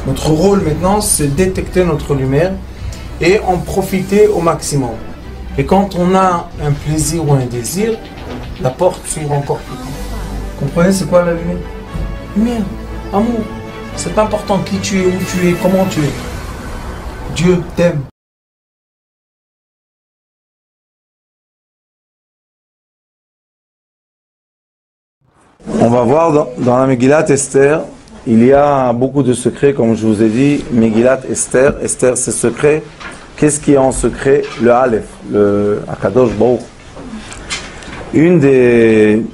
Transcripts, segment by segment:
Notre rôle maintenant, c'est détecter notre lumière et en profiter au maximum. Et quand on a un plaisir ou un désir, la porte s'ouvre encore plus. Vous comprenez c'est quoi la lumière? Lumière, amour. C'est pas important qui tu es, où tu es, comment tu es. Dieu t'aime. On va voir dans la Megillat Esther, il y a beaucoup de secrets, comme je vous ai dit. Megillat Esther, Esther c'est secret. Qu'est-ce qui est en secret? Le Aleph, le Akadosh Baruch. Une des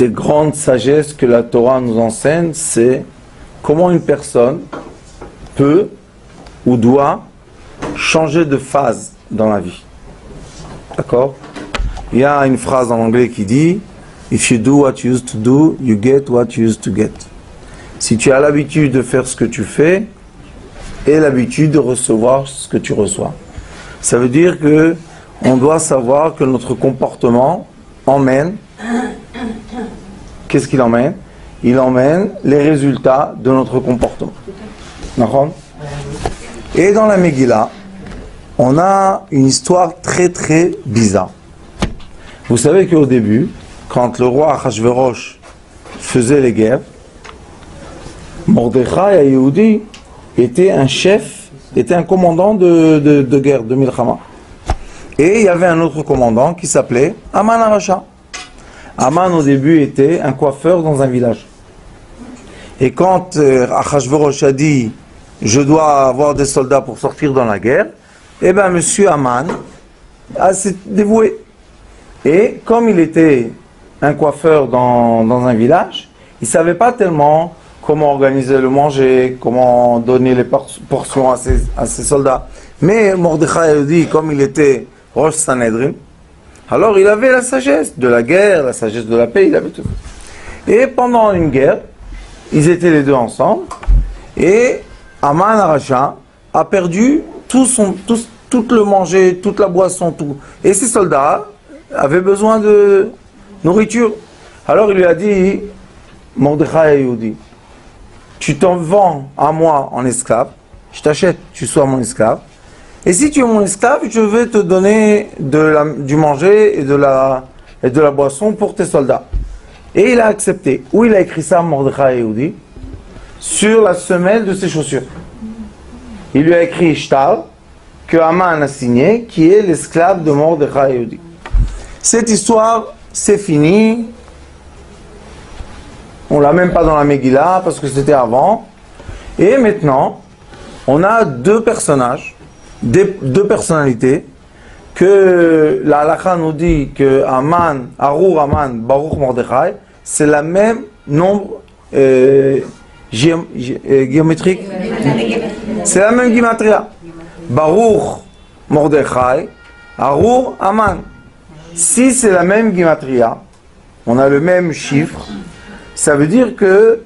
grandes sagesses que la Torah nous enseigne, c'est comment une personne peut ou doit changer de phase dans la vie. D'accord? Il y a une phrase en anglais qui dit If you do what you used to do, you get what you used to get. Si tu as l'habitude de faire ce que tu fais, et l'habitude de recevoir ce que tu reçois. Ça veut dire que on doit savoir que notre comportement emmène. Qu'est-ce qu'il emmène? Il emmène les résultats de notre comportement. D'accord? Et dans la Megillah, on a une histoire très très bizarre. Vous savez qu'au début, quand le roi Achashverosh faisait les guerres, Mordechai Yehudi était un chef, était un commandant de guerre, de Milchama. Et il y avait un autre commandant qui s'appelait Aman Aracha. Aman au début était un coiffeur dans un village. Et quand Achashverosh a dit je dois avoir des soldats pour sortir dans la guerre, eh bien monsieur Aman s'est dévoué. Et comme il était un coiffeur dans un village, il ne savait pas tellement comment organiser le manger, comment donner les portions à ses soldats. Mais Mordechai a dit, comme il était Rosh Sanhedrin, alors il avait la sagesse de la guerre, la sagesse de la paix, il avait tout. Et pendant une guerre, ils étaient les deux ensemble, et Aman Aracha a perdu tout le manger, toute la boisson, tout. Et ses soldats avaient besoin de nourriture. Alors il lui a dit, Mordechai Yehudi, tu t'en vends à moi en esclave, je t'achète, tu sois mon esclave. Et si tu es mon esclave, je vais te donner du manger et de la boisson pour tes soldats. Et il a accepté. Où il a écrit ça, Mordechai Yehudi? Sur la semelle de ses chaussures. Il lui a écrit Shtar, que Haman a signé, qui est l'esclave de Mordechai Yehudi. Cette histoire, c'est fini. On l'a même pas dans la Megillah parce que c'était avant. Et maintenant, on a deux personnages, deux personnalités, que la halakha nous dit que Haman, Arur Haman, Baruch Mordechai, c'est la même nombre géométrique. C'est la même gematria. Baruch Mordechai, Arur Haman. Si c'est la même gematria, on a le même chiffre. Ça veut dire que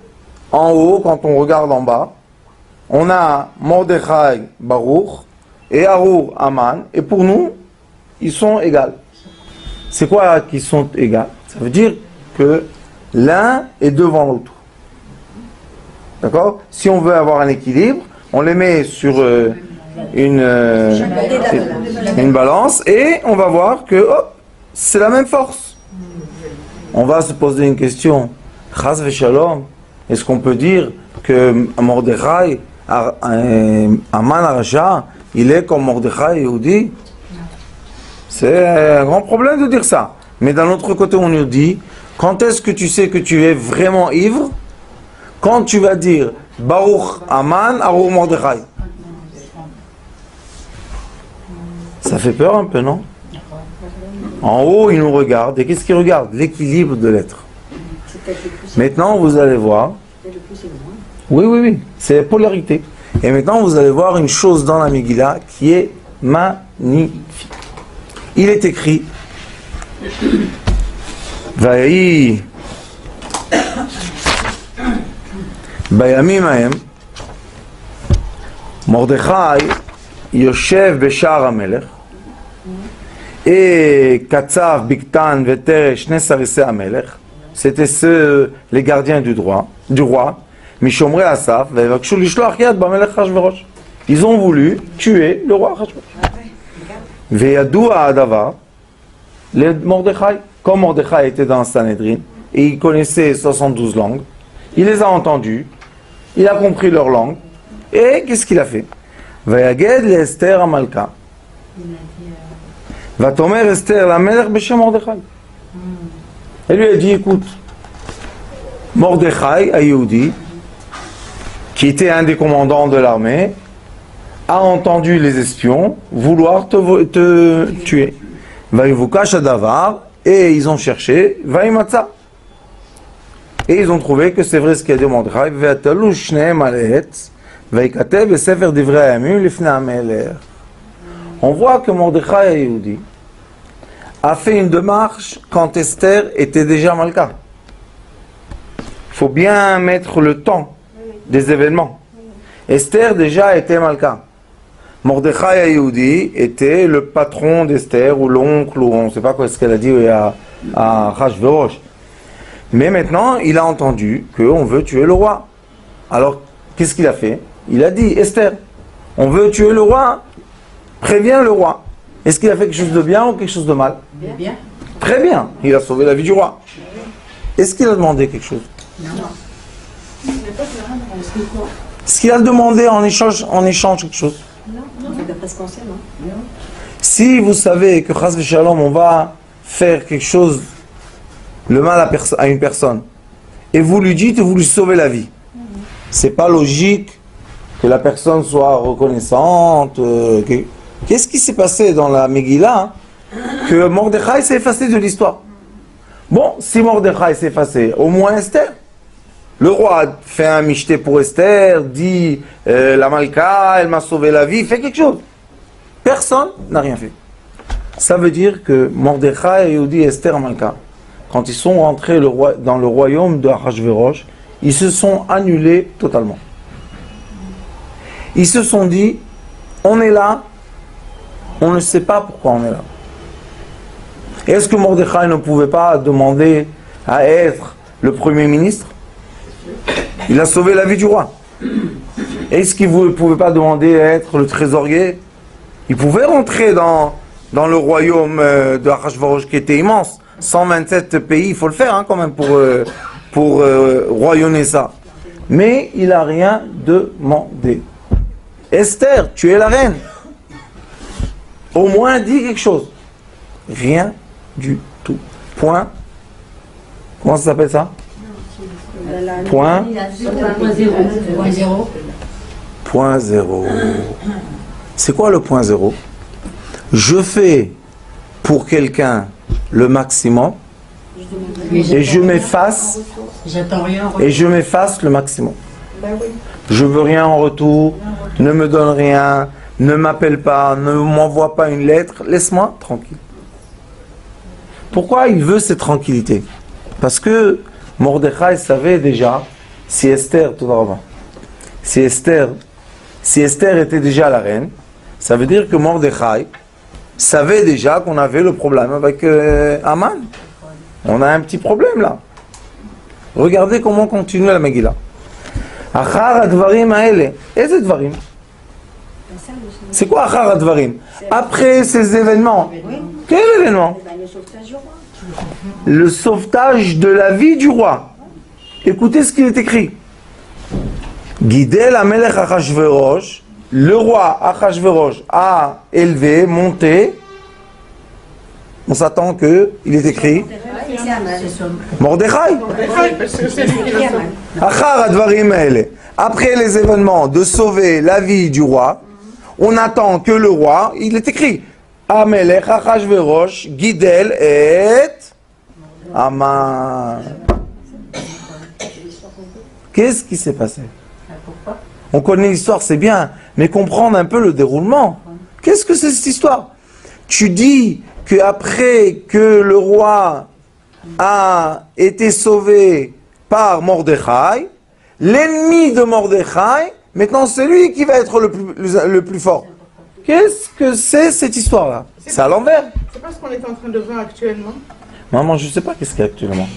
en haut, quand on regarde en bas, on a Mordechai Baruch et Arur Haman, et pour nous, ils sont égaux. C'est quoi qu'ils sont égaux? Ça veut dire que l'un est devant l'autre. D'accord? Si on veut avoir un équilibre, on les met sur une balance et on va voir que hop, c'est la même force. On va se poser une question. Chas v'shalom, est-ce qu'on peut dire que Mordechai, Haman Aracha, il est comme Mordechai Yehudi? C'est un grand problème de dire ça. Mais d'un autre côté, on nous dit, quand est-ce que tu sais que tu es vraiment ivre? Quand tu vas dire Baruch Haman, Arur Mordechai. Ça fait peur un peu, non? En haut, il nous regarde. Et qu'est-ce qu'il regarde? L'équilibre de l'être. Maintenant, vous allez voir. Oui. C'est la polarité. Et maintenant, vous allez voir une chose dans la Megillah qui est magnifique. Il est écrit Vaï Bayamim Ahem Mordechai Yoshev Beshar HaMelech et Katsav Biktan Veteresh Nesarese HaMelech. C'était les gardiens du roi. Mishomrei Asaf, ve'yavakshu lishloach yad b'melech Achashverosh. Ils ont voulu tuer le roi Achashverosh. Ve'yadu ha'adavar le Mordechai. Comme Mordechai était dans Sanhedrin, et il connaissait 72 langues, il les a entendus, il a compris leur langue, et qu'est-ce qu'il a fait? Vayaged le Esther Amalka. Vatomer Esther la Melech Beshem Mordechai. Et lui a dit, écoute, Mordechai, Ayoudi, qui était un des commandants de l'armée, a entendu les espions vouloir te tuer. Vayivukash Adavar, et ils ont cherché, Vayimatza. Et ils ont trouvé que c'est vrai ce qu'a dit Mordechai, Ve'atalu shnehem al etz, Vayikatev besefer divrei hayamim lifnei hamelech. On voit que Mordechai Ayoudi a fait une démarche quand Esther était déjà Malka. Il faut bien mettre le temps des événements. Esther déjà était Malka. Mordechai Ayoudi était le patron d'Esther ou l'oncle ou on ne sait pas quoi ce qu'elle a dit à Achashverosh. Mais maintenant il a entendu qu'on veut tuer le roi. Alors qu'est-ce qu'il a fait? Il a dit Esther, on veut tuer le roi, préviens le roi. Est-ce qu'il a fait quelque chose de bien ou quelque chose de mal? Bien. Très bien, il a sauvé la vie du roi. Est-ce qu'il a demandé quelque chose? Non. Est-ce qu'il a demandé en échange quelque chose? Non, d'après ce qu'on sait, non. Si vous savez que Chas v'Shalom, on va faire quelque chose, le mal à une personne, et vous lui dites, vous lui sauvez la vie, c'est pas logique que la personne soit reconnaissante. Qu'est-ce qui s'est passé dans la Megillah que Mordechai s'est effacé de l'histoire? Bon, si Mordechai s'est effacé, au moins Esther. Le roi a fait un michté pour Esther, dit la Malka, elle m'a sauvé la vie, fait quelque chose. Personne n'a rien fait. Ça veut dire que Mordechai, Yehudi, Esther, Malka, quand ils sont rentrés dans le royaume de Achashverosh, ils se sont annulés totalement. Ils se sont dit, on est là, on ne sait pas pourquoi on est là. Est-ce que Mordechai ne pouvait pas demander à être le premier ministre? Il a sauvé la vie du roi. Est-ce qu'il ne pouvait pas demander à être le trésorier? Il pouvait rentrer dans le royaume de Achashverosh qui était immense. 127 pays, il faut le faire hein, quand même pour royaumer ça. Mais il n'a rien demandé. Esther, tu es la reine. Au moins dis quelque chose. Rien du tout. Point. Comment ça s'appelle ça? Point. Point zéro. C'est quoi le point zéro? Je fais pour quelqu'un le maximum et je m'efface et je m'efface le maximum. Je veux rien en retour, ne me donne rien, ne m'appelle pas, ne m'envoie pas une lettre, laisse-moi tranquille. Pourquoi il veut cette tranquillité? Parce que Mordechai savait déjà si Esther, si Esther était déjà la reine, ça veut dire que Mordechai savait déjà qu'on avait le problème avec Aman. On a un petit problème là. Regardez comment continue la Megillah. Achar advarim haele. Eze dvarim? C'est quoi achar advarim? Après ces événements. Quel événement? Le sauvetage de la vie du roi. Écoutez ce qu'il est écrit. Guidel Amelech Achashverosh, le roi Achashverosh a élevé, monté. On s'attend que il est écrit Mordechai. Achar advarim haele. Après les événements de sauver la vie du roi, on attend que le roi, il est écrit Amelech Achashverosh Guidel et Aman. Qu'est-ce qui s'est passé? On connaît l'histoire, c'est bien, mais comprendre un peu le déroulement. Qu'est-ce que c'est cette histoire? Tu dis qu'après que le roi a été sauvé par Mordechai, l'ennemi de Mordechai, maintenant c'est lui qui va être le plus fort. Qu'est-ce que c'est cette histoire-là? C'est à l'envers. C'est pas ce qu'on est en train de voir actuellement. Maman, je ne sais pas qu'est-ce qu'il y a actuellement.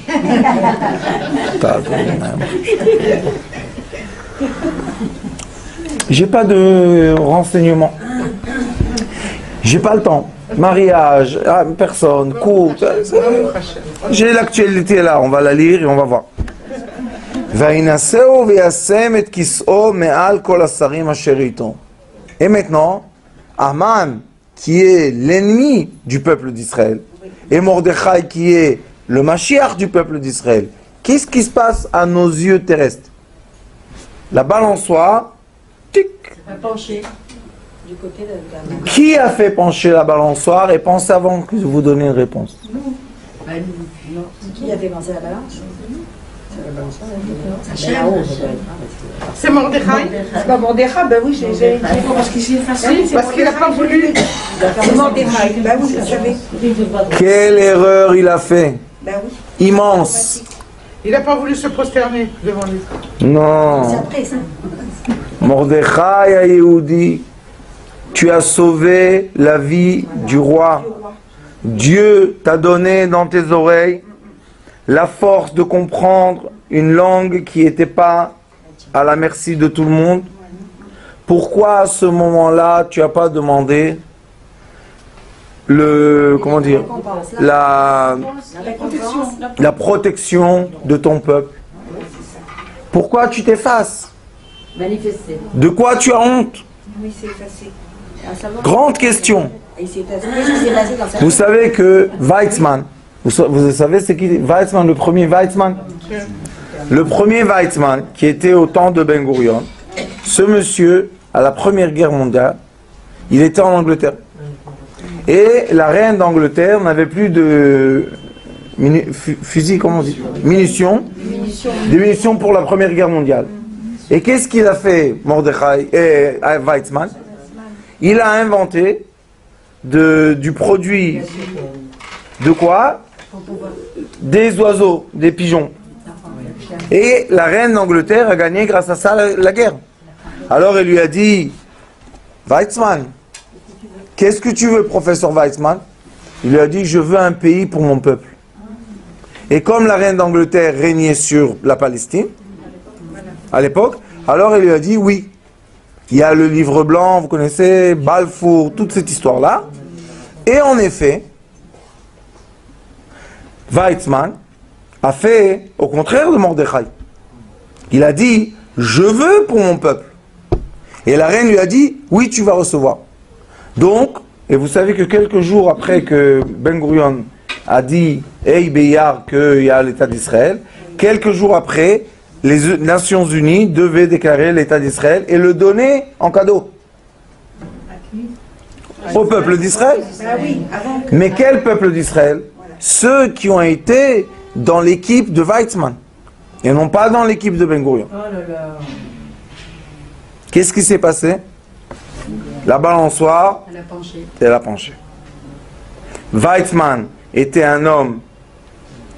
J'ai pas de renseignements. J'ai pas le temps. Mariage, personne, couple. J'ai l'actualité là, on va la lire et on va voir. Et maintenant, Aman, qui est l'ennemi du peuple d'Israël, et Mordechai, qui est le Mashiach du peuple d'Israël, qu'est-ce qui se passe à nos yeux terrestres? La balançoire, tic. Penché du côté de la... Qui a fait pencher la balançoire? Et pensez avant que je vous donne une réponse. Qui a fait penser la balance? C'est Mordechai. C'est pas Mordechai, ben oui, j'ai parce qu'il s'est effacé. Parce qu'il n'a pas voulu. C'est Mordechai, ben oui, je savais. Quelle erreur il a fait? Ben oui. Immense. Il n'a pas voulu se prosterner devant lui. Non. C'est après ça. Mordechai a Yehudi, tu as sauvé la vie du roi. Dieu t'a donné dans tes oreilles la force de comprendre une langue qui n'était pas à la merci de tout le monde. Pourquoi à ce moment-là tu n'as pas demandé comment dire, la protection de ton peuple? Pourquoi tu t'effaces? Manifester. De quoi tu as honte? Oui, c'est effacé. Grande question. Qu'est-ce qui s'est passé dans sa Vous savez que Weizmann, vous savez c'est qui Weizmann, le premier Weizmann? Le premier Weizmann qui était au temps de Ben Gurion, ce monsieur, à la Première Guerre mondiale, il était en Angleterre. Et la reine d'Angleterre n'avait plus de fusil, comment on dit? Munitions. Des munitions pour la Première Guerre mondiale. Et qu'est-ce qu'il a fait, Mordechai et Weizmann? Il a inventé du produit de quoi? Des oiseaux, des pigeons. Et la reine d'Angleterre a gagné grâce à ça la guerre. Alors il lui a dit, Weizmann, qu'est-ce que tu veux, professeur Weizmann? Il lui a dit, je veux un pays pour mon peuple. Et comme la reine d'Angleterre régnait sur la Palestine, à l'époque, alors il lui a dit, oui. Il y a le livre blanc, vous connaissez, Balfour, toute cette histoire-là. Et en effet, Weizmann a fait au contraire de Mordechai. Il a dit, je veux pour mon peuple. Et la reine lui a dit, oui, tu vas recevoir. Donc, et vous savez que quelques jours après que Ben Gurion a dit, Hey Beyar, qu'il y a l'État d'Israël, quelques jours après, les Nations Unies devaient déclarer l'État d'Israël et le donner en cadeau au peuple d'Israël. Mais quel peuple d'Israël? Ceux qui ont été dans l'équipe de Weizmann et non pas dans l'équipe de Ben Gurion. Qu'est-ce qui s'est passé? La balançoire, elle a penché. Weizmann était un homme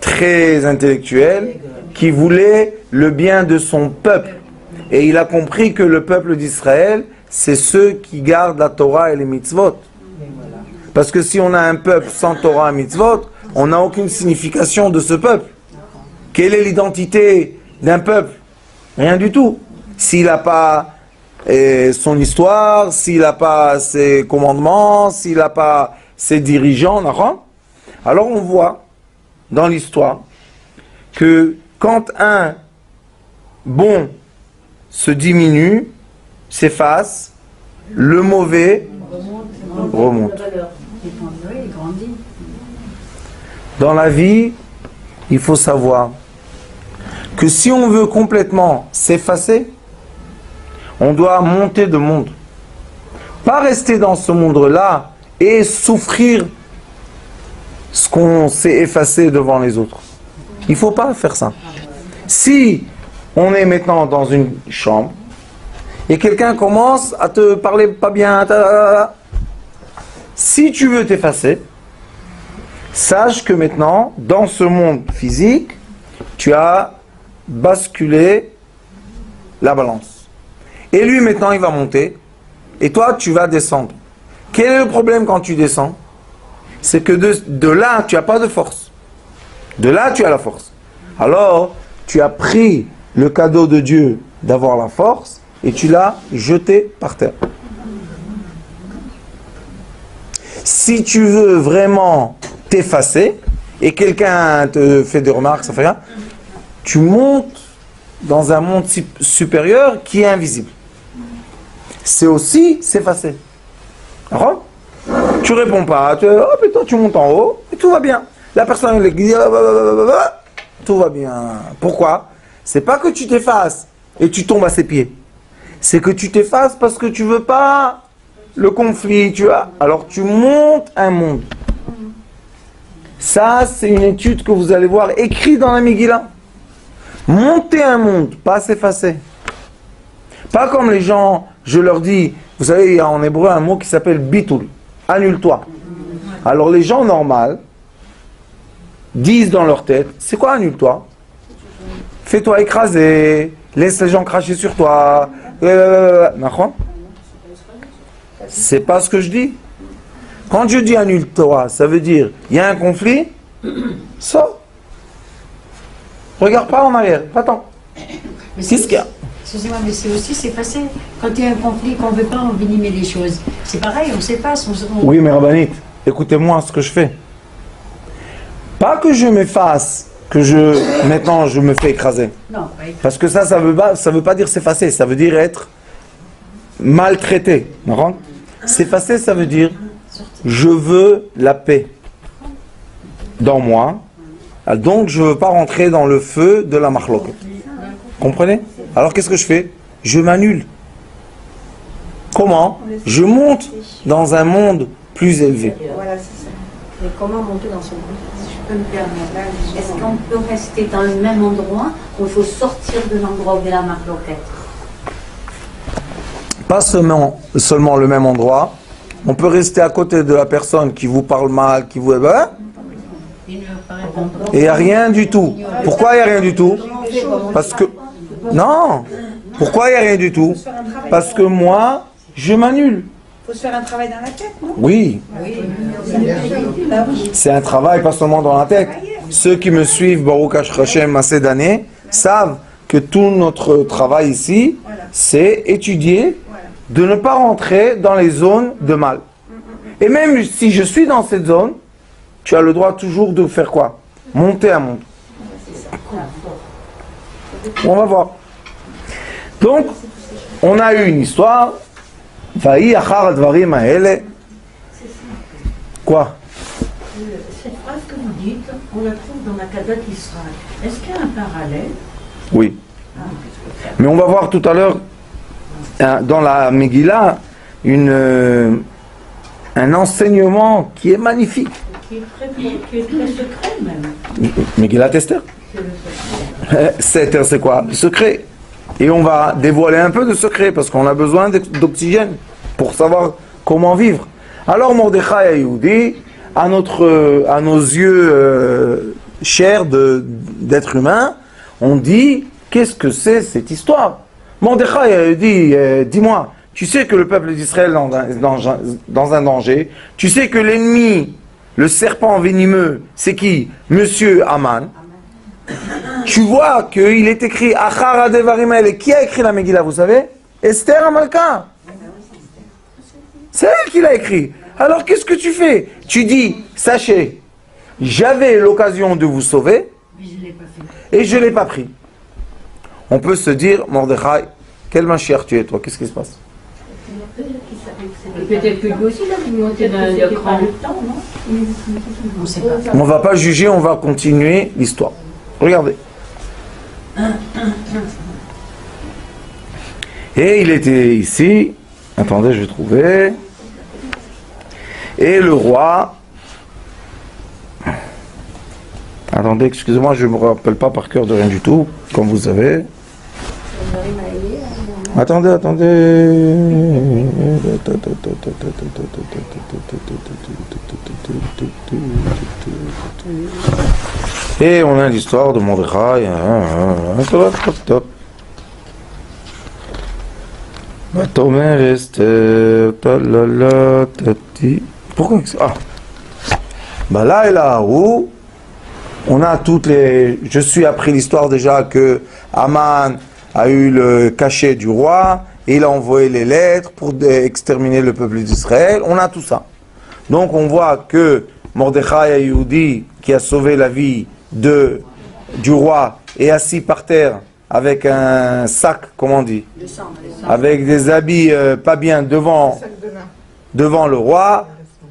très intellectuel qui voulait le bien de son peuple. Et il a compris que le peuple d'Israël, c'est ceux qui gardent la Torah et les mitzvot. Parce que si on a un peuple sans Torah et mitzvot, on n'a aucune signification de ce peuple. Quelle est l'identité d'un peuple? Rien du tout. S'il n'a pas son histoire, s'il n'a pas ses commandements, s'il n'a pas ses dirigeants, alors on voit dans l'histoire que quand un bon se diminue, s'efface, le mauvais remonte. Dans la vie, il faut savoir que si on veut complètement s'effacer, on doit monter de monde. Pas rester dans ce monde-là et souffrir ce qu'on s'est effacé devant les autres. Il ne faut pas faire ça. Si on est maintenant dans une chambre et quelqu'un commence à te parler pas bien, si tu veux t'effacer, sache que maintenant, dans ce monde physique, tu as basculé la balance. Et lui, maintenant, il va monter. Et toi, tu vas descendre. Quel est le problème quand tu descends? C'est que de là, tu n'as pas de force. De là, tu as la force. Alors, tu as pris le cadeau de Dieu d'avoir la force et tu l'as jeté par terre. Si tu veux vraiment t'effacer et quelqu'un te fait des remarques, ça fait rien, tu montes dans un monde supérieur qui est invisible. C'est aussi s'effacer. D'accord? Tu réponds pas, et toi tu montes en haut et tout va bien. La personne elle dit tout va bien. Pourquoi? C'est pas que tu t'effaces et tu tombes à ses pieds. C'est que tu t'effaces parce que tu veux pas le conflit, tu vois. Alors tu montes un monde. Ça, c'est une étude que vous allez voir écrite dans la Megillah. Monter un monde, pas s'effacer. Pas comme les gens, je leur dis, vous savez, il y a en hébreu un mot qui s'appelle bitul, annule-toi. Alors les gens normaux disent dans leur tête, c'est quoi annule-toi? Fais-toi écraser, laisse les gens cracher sur toi. C'est pas ce que je dis. Quand je dis annule-toi, ça veut dire, il y a un conflit, sors. Regarde pas en arrière, attends. Qu'est-ce qu'il y a? Excusez-moi, mais c'est aussi s'effacer. Quand il y a un conflit, qu'on ne veut pas envenimer les choses. C'est pareil, on s'efface. Oui, mais Rabbanit, écoutez-moi ce que je fais. Pas que je m'efface, maintenant je me fais écraser. Non, parce que ça veut pas dire s'effacer, ça veut dire être maltraité. S'effacer, ça veut dire je veux la paix dans moi, donc je ne veux pas rentrer dans le feu de la mahloket. Comprenez? Alors qu'est-ce que je fais? Je m'annule. Comment? Je monte dans un monde plus élevé. Voilà, c'est ça. Mais comment monter dans ce monde? si je peux me permettre, est-ce qu'on peut rester dans le même endroit ou il faut sortir de l'endroit où est la marloquette? Pas seulement le même endroit. On peut rester à côté de la personne qui vous parle mal, qui vous... et il n'y a rien du tout. Pourquoi il n'y a rien du tout? Parce que... Non. Pourquoi il n'y a rien du tout? Parce que moi, je m'annule. Il faut se faire un travail dans la tête, non? Oui. C'est un travail pas seulement dans la tête. Ceux qui me suivent, Baruch Hashem, assez d'années, savent que tout notre travail ici, c'est étudier de ne pas rentrer dans les zones de mal. Et même si je suis dans cette zone, tu as le droit toujours de faire quoi? Monter un monde. On va voir. Donc, on a eu une histoire. Vaï achar dvarim haele. Quoi? Cette phrase que vous dites, on la trouve dans la Kadat Israël. Est-ce qu'il y a un parallèle? Oui. Mais on va voir tout à l'heure dans la Megillah un enseignement qui est magnifique. Qui est très secret même. Megillah Esther. C'est quoi? Le secret. Et on va dévoiler un peu de secret parce qu'on a besoin d'oxygène pour savoir comment vivre. Alors Mordechai Ayoudi, à nos yeux chers d'être humain, on dit qu'est-ce que c'est cette histoire? Mordechai dit dis-moi, tu sais que le peuple d'Israël est dans un danger, tu sais que l'ennemi, le serpent venimeux, c'est qui? Monsieur Aman. Tu vois qu'il est écrit Achar Adevarim Haele. Qui a écrit la Megillah, vous savez? Esther Amalka. C'est elle qui l'a écrit. Alors qu'est-ce que tu fais? Tu dis, sachez, j'avais l'occasion de vous sauver et je ne l'ai pas pris. On peut se dire, Mordechai, quel Mashiach tu es toi? Qu'est-ce qui se passe? Peut-être que lui aussi, il a pu monter dans le cran. On ne sait pas. On ne va pas juger, on va continuer l'histoire. Regardez. Et il était ici. Attendez, je vais trouver. Et le roi. Attendez, excusez-moi, je ne me rappelle pas par cœur de rien du tout, comme vous savez. Attendez. Et on a l'histoire de Mordechai. Top. Batomer Esther, talala, tati. Pourquoi? Ah. Bah là et là où on a toutes les. Je suis appris l'histoire déjà que Aman a eu le cachet du roi, et il a envoyé les lettres pour exterminer le peuple d'Israël. On a tout ça. Donc on voit que Mordechai Ayoudi, qui a sauvé la vie du roi, est assis par terre avec un sac, comment on dit, avec des habits pas bien devant le roi.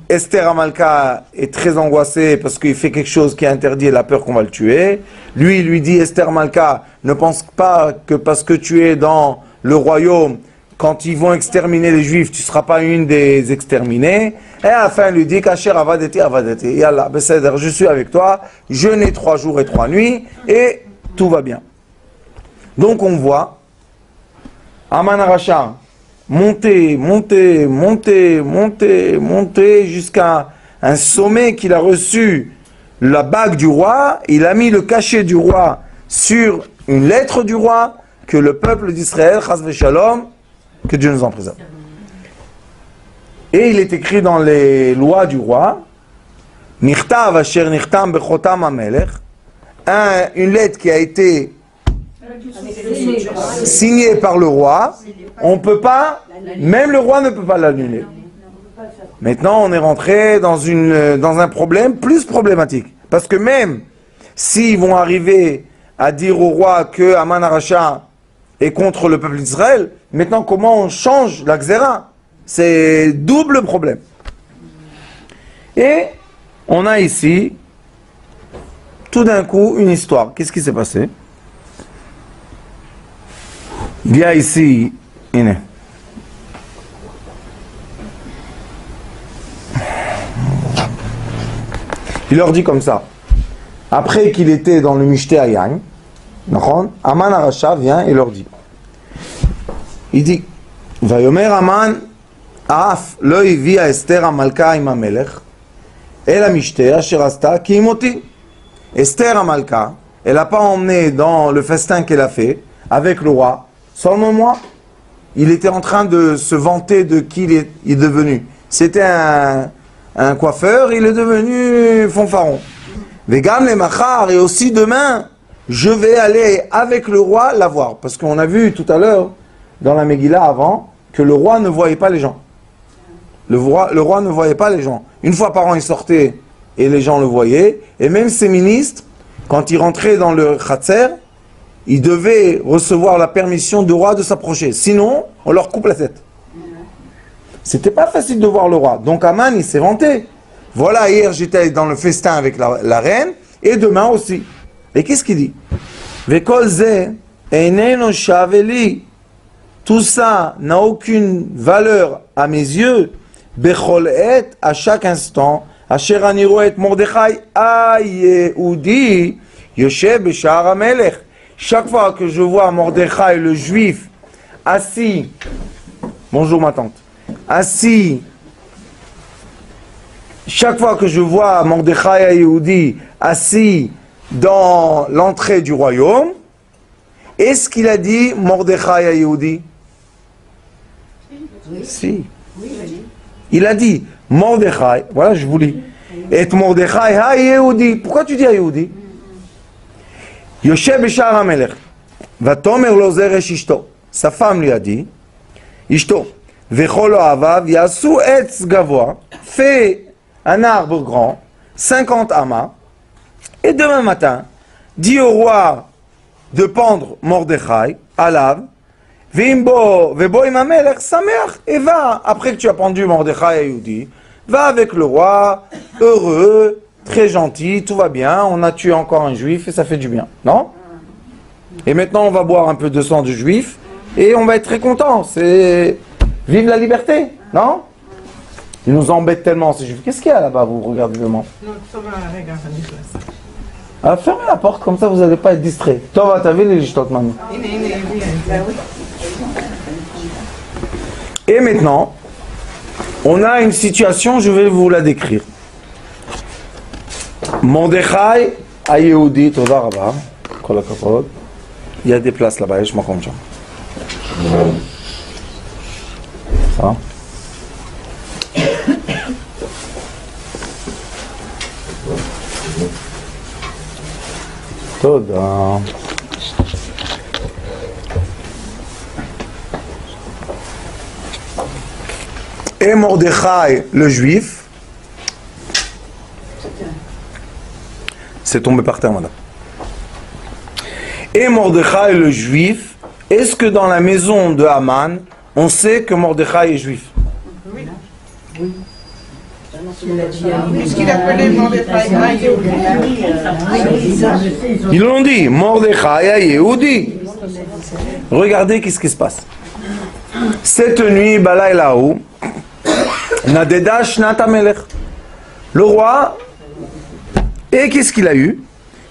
Esther Amalka est très angoissée parce qu'il fait quelque chose qui est interdit et elle a peur qu'on va le tuer. Lui, il lui dit, Esther Amalka, ne pense pas que parce que tu es dans le royaume, quand ils vont exterminer les Juifs, tu ne seras pas une des exterminés. Et à la fin, il lui dit, Kasher avadeti, avadeti. Yallah, beseder, je suis avec toi, jeûner 3 jours et 3 nuits, et tout va bien. Donc on voit Aman Aracha monter jusqu'à un sommet qu'il a reçu la bague du roi. Il a mis le cachet du roi sur une lettre du roi que le peuple d'Israël, chas v'shalom, que Dieu nous en préserve. Et il est écrit dans les lois du roi, Nichtav asher nichtam bechotam hamelech, une lettre qui a été signée par le roi, on ne peut pas, même le roi ne peut pas l'annuler. Maintenant, on est rentré dans un problème plus problématique. Parce que même s'ils vont arriver à dire au roi que Aman Aracha est contre le peuple d'Israël, maintenant comment on change la Xéra? C'est double problème. Et on a ici, tout d'un coup, une histoire. Qu'est-ce qui s'est passé? Il y a ici, il leur dit comme ça. Après qu'il était dans le Mishté Ayan, Aman Aracha vient et leur dit. Il dit, Vayomer Aman Af lo ivia Esther Amalka im Amelech el Mishté asher asta ki imoti. Esther Amalka, elle n'a pas emmené dans le festin qu'elle a fait avec le roi, seulement moi. Il était en train de se vanter de qui il est devenu. C'était un coiffeur, il est devenu fanfaron. Vegan le machar, et aussi demain, je vais aller avec le roi la voir. Parce qu'on a vu tout à l'heure, dans la Megillah avant, que le roi ne voyait pas les gens. Le roi ne voyait pas les gens. Une fois par an, il sortait et les gens le voyaient. Et même ses ministres, quand ils rentraient dans le Khatser, ils devaient recevoir la permission du roi de s'approcher. Sinon, on leur coupe la tête. C'était pas facile de voir le roi. Donc Aman, il s'est vanté. Voilà, hier j'étais dans le festin avec la reine, et demain aussi. Et qu'est-ce qu'il dit? Vekol ze eineno shaveli. Tout ça n'a aucune valeur à mes yeux. Bechol et, à chaque instant. Asher ani roet Mordechai Ayehudi yoshev b'sha'ar hamelech. Chaque fois que je vois Mordechai le juif assis, bonjour ma tante, assis, chaque fois que je vois Mordechai Ayehudi assis dans l'entrée du royaume, est-ce qu'il a dit Mordechai Ayehudi? Si. Il a dit Mordechai, voilà je vous lis, et Mordechai Ayehudi. Pourquoi tu dis Ayehudi? Yoshev b'sha'ar hamelech. Vatomer lo zeresh ishto. Sa femme lui a dit, Ishto, vechol ohavav yasu etz gavoa, fais un arbre grand, 50 amas, et demain matin, dis au roi de pendre Mordechai, alav, vimbo, vebo im hamelech, sameach, et va, après que tu as pendu Mordechai Ayehudi, va avec le roi, heureux, très gentil, tout va bien, on a tué encore un juif et ça fait du bien, non? Et maintenant on va boire un peu de sang de juif et on va être très content, c'est vive la liberté, non? Ils nous embêtent tellement ces juifs. Qu'est-ce qu'il y a là-bas, vous regardez devant? Ah, fermez la porte, comme ça vous n'allez pas être distrait. Toi, t'as vu les lichtot maintenant? Et maintenant, on a une situation, je vais vous la décrire. Mordechai Ayehudi, toda rabba, kol hakavod. Il y a des places là-bas, je m'en compte. Ça va? Toda. et Mordechai le juif. C'est tombé par terre, madame. Et Mordechai le juif, est-ce que dans la maison de Haman, on sait que Mordechai est juif? Puisqu'il appelait Mordechai un Yehudi. Ils l'ont dit, Mordechai Yehudi. Regardez qu'est-ce qui se passe. Cette nuit, Balaylaou, Nadeda Shnat HaMelech. Le roi, et qu'est-ce qu'il a eu?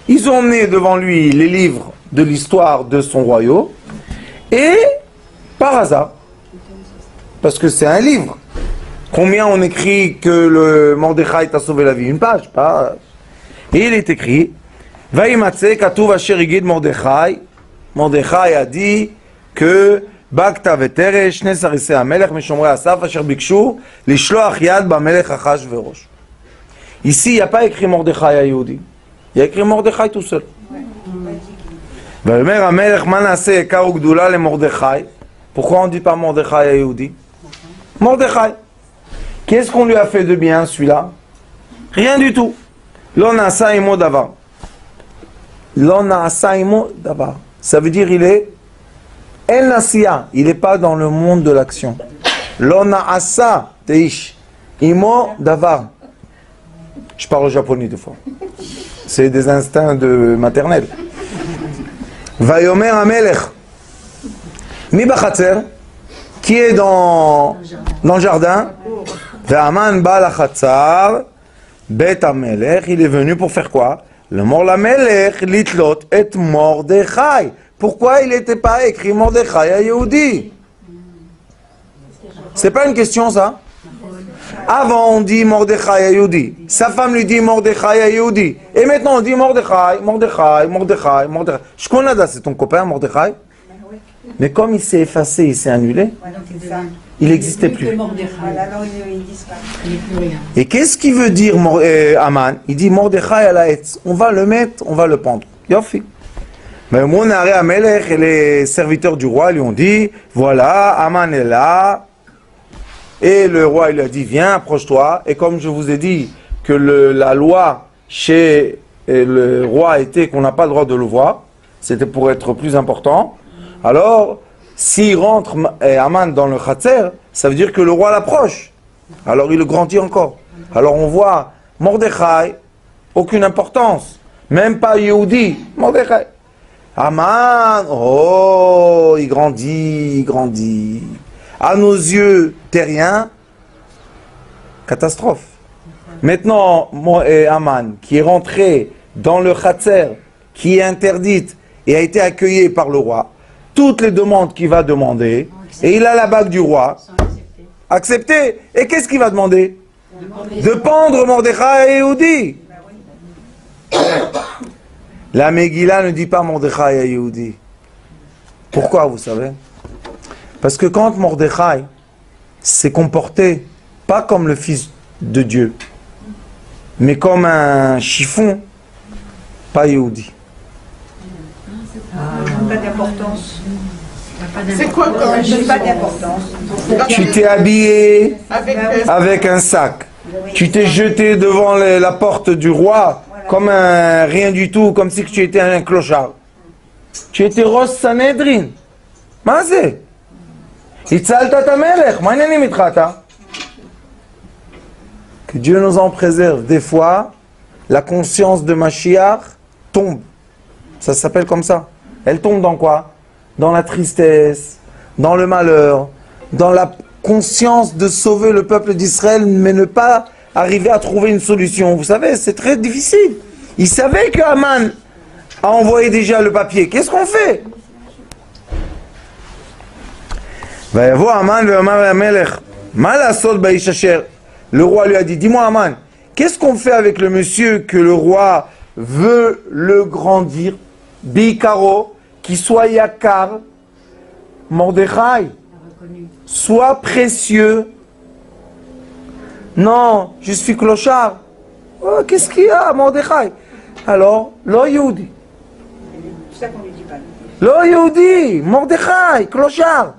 Ils ont emmené devant lui les livres de l'histoire de son royaume, et par hasard, parce que c'est un livre. Combien on écrit que le Mordechai t'a sauvé la vie? Une page, pas. Et il est écrit, Vaïmatse Katuv Asher Igid Mordechai. Mordechai a dit que Bakta Vetere Shne Sarisei HaMelech Meshomrei Asaf Asher Bikshu Lishloach Yad BaMelech Achashverosh. Ici, il n'y a pas écrit Mordechai à Yehudi. Il y a écrit Mordechai tout seul. Vayomer HaMelech Manase Ekar Ugdula le Mordechai. Pourquoi on ne dit pas Mordechai à Yehudi? Mordechai. Qu'est-ce qu'on lui a fait de bien, celui-là? Rien du tout. L'onasa imo davar. L'onasa imo davar. Ça veut dire il est El Nasiya. Il n'est pas dans le monde de l'action. L'onasa teish. Imo davar. Je parle japonais des fois. C'est des instincts de maternelle. Vayomer HaMelech. Mi bachatzer. Qui est dans le jardin? Ve'aman ba lachatzar. Bet HaMelech. Il est venu pour faire quoi? Le mort la Melech litlot et Mordechai. Pourquoi il n'était pas écrit Mordechai à Yehudi? C'est pas une question ça? Avant on dit Mordechai à Yehudi. Sa femme lui dit Mordechai à Yehudi. Et maintenant on dit Mordechai, Mordechai, Mordechai, Mordechai. Shkonada, c'est ton copain Mordechai? Mais comme il s'est effacé, il s'est annulé, il n'existait plus. Et qu'est-ce qu'il veut dire Haman? Il dit Mordechai à la Hetz. On va le mettre, on va le pendre. Yofi. Mais Monaré Amelech et les serviteurs du roi lui ont dit, voilà, Haman est là. Et le roi il lui a dit, viens, approche-toi. Et comme je vous ai dit que la loi chez le roi était qu'on n'a pas le droit de le voir, c'était pour être plus important. Alors, s'il rentre Haman dans le Khatser, ça veut dire que le roi l'approche. Alors il le grandit encore. Alors on voit Mordechai, aucune importance. Même pas Yehudi, Mordechai. Haman, oh, il grandit, il grandit. À nos yeux terriens, catastrophe. Maintenant, Haman, qui est rentré dans le Khatser, qui est interdite et a été accueilli par le roi, toutes les demandes qu'il va demander, et il a la bague du roi, accepté. Et qu'est-ce qu'il va demander? De pendre Mordechai et Yehudi. La Megillah ne dit pas Mordechai et Yehudi. Pourquoi, vous savez? Parce que quand Mordechai s'est comporté, pas comme le fils de Dieu, mais comme un chiffon, pas Yehudi. Pas d'importance. C'est quoi quand même? Pas d'importance. Tu t'es habillé avec un sac. Tu t'es jeté devant la porte du roi comme un rien du tout, comme si tu étais un clochard. Tu étais Rosh Sanhedrin. Mazé. Itzalta ta melech. Ma'aneni mitchata. Que Dieu nous en préserve. Des fois, la conscience de Mashiach tombe. Ça s'appelle comme ça. Elle tombe dans quoi? Dans la tristesse, dans le malheur, dans la conscience de sauver le peuple d'Israël, mais ne pas arriver à trouver une solution. Vous savez, c'est très difficile. Il savait que Haman a envoyé déjà le papier. Qu'est-ce qu'on fait? Le roi lui a dit, dis-moi Haman, qu'est-ce qu'on fait avec le monsieur que le roi veut le grandir? Bikaro, qui soit yakar, Mordechai, soit précieux. Non, je suis clochard. Oh, qu'est-ce qu'il y a, Mordechai? Alors, lo Yehudi. C'est ça qu'on lui dit pas. Lo Yehudi, Mordechai, clochard.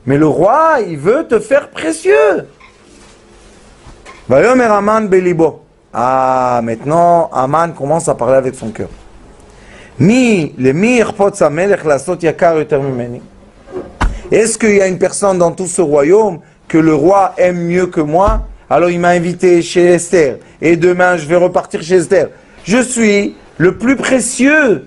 Mais le roi, il veut te faire précieux. Vayomer Aman belibo. Ah, maintenant, Aman commence à parler avec son cœur. Est-ce qu'il y a une personne dans tout ce royaume que le roi aime mieux que moi? Alors il m'a invité chez Esther. Et demain, je vais repartir chez Esther. Je suis le plus précieux.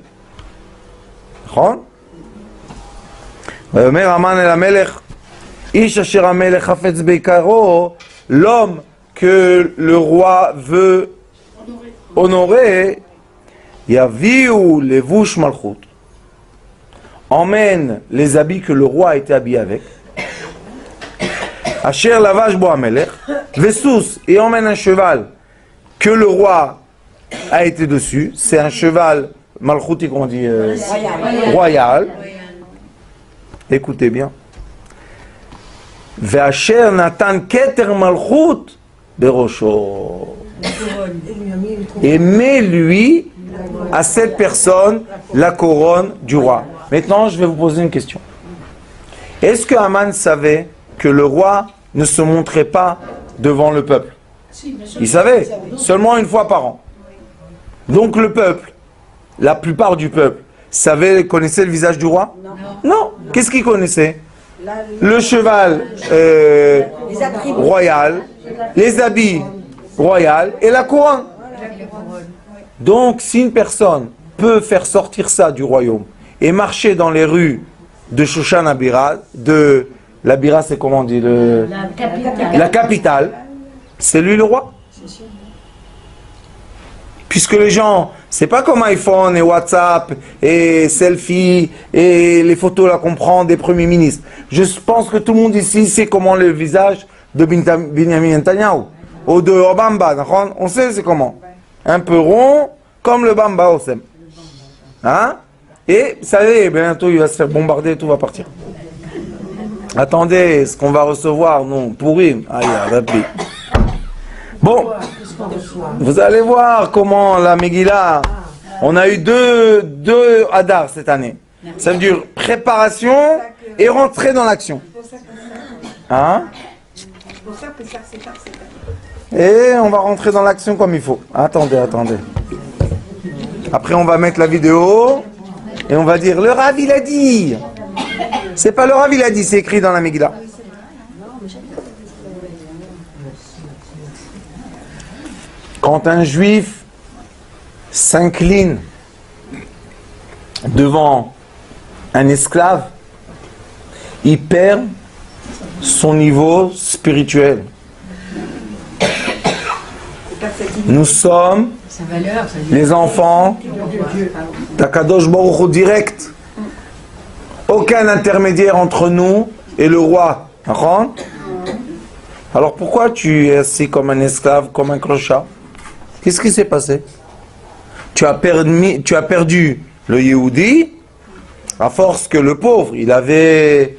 L'homme que le roi veut honorer, Yaviu levush malchut, emmène les habits que le roi a été habillé avec. Asher lavash bo amelech, vesous, et emmène un cheval que le roi a été dessus. C'est un cheval malchuti, comment on dit, royal. Écoutez bien. Ve'asher natan keter malchut berosho. Et mets-lui à cette personne la couronne du roi. Maintenant, je vais vous poser une question. Est-ce que Haman savait que le roi ne se montrait pas devant le peuple? Il savait, seulement une fois par an. Donc le peuple, la plupart du peuple, connaissait le visage du roi? Non. Qu'est-ce qu'il connaissait? Le cheval royal, les habits royaux et la couronne. Donc, si une personne peut faire sortir ça du royaume et marcher dans les rues de Shushan Abira, l'Abira c'est comment on dit, la capitale, c'est lui le roi. Puisque les gens, c'est pas comme iPhone et WhatsApp et selfie et les photos là qu'on prend des premiers ministres. Je pense que tout le monde ici sait comment le visage de Benjamin Netanyahu ou de Obama, on sait c'est comment. Un peu rond, comme le Bamba au Sem. Hein? Et, vous savez, bientôt il va se faire bombarder et tout va partir. Attendez, ce qu'on va recevoir, non, pourri. Aïe, rapide. Bon, vous allez voir comment la Megillah, on a eu deux Hadar cette année. Ça veut dire préparation et rentrer dans l'action. Hein? Et on va rentrer dans l'action comme il faut. Attendez. Après, on va mettre la vidéo et on va dire le Rav il a dit. C'est pas le Rav il a dit, c'est écrit dans la Megillah. Quand un juif s'incline devant un esclave, il perd son niveau spirituel. Nous sommes les enfants d'Akadosh Baruch Hu direct. Aucun intermédiaire entre nous et le roi. Alors pourquoi tu es assis comme un esclave, comme un clochard? Qu'est-ce qui s'est passé? Tu as perdu le Yehudi à force que le pauvre, il avait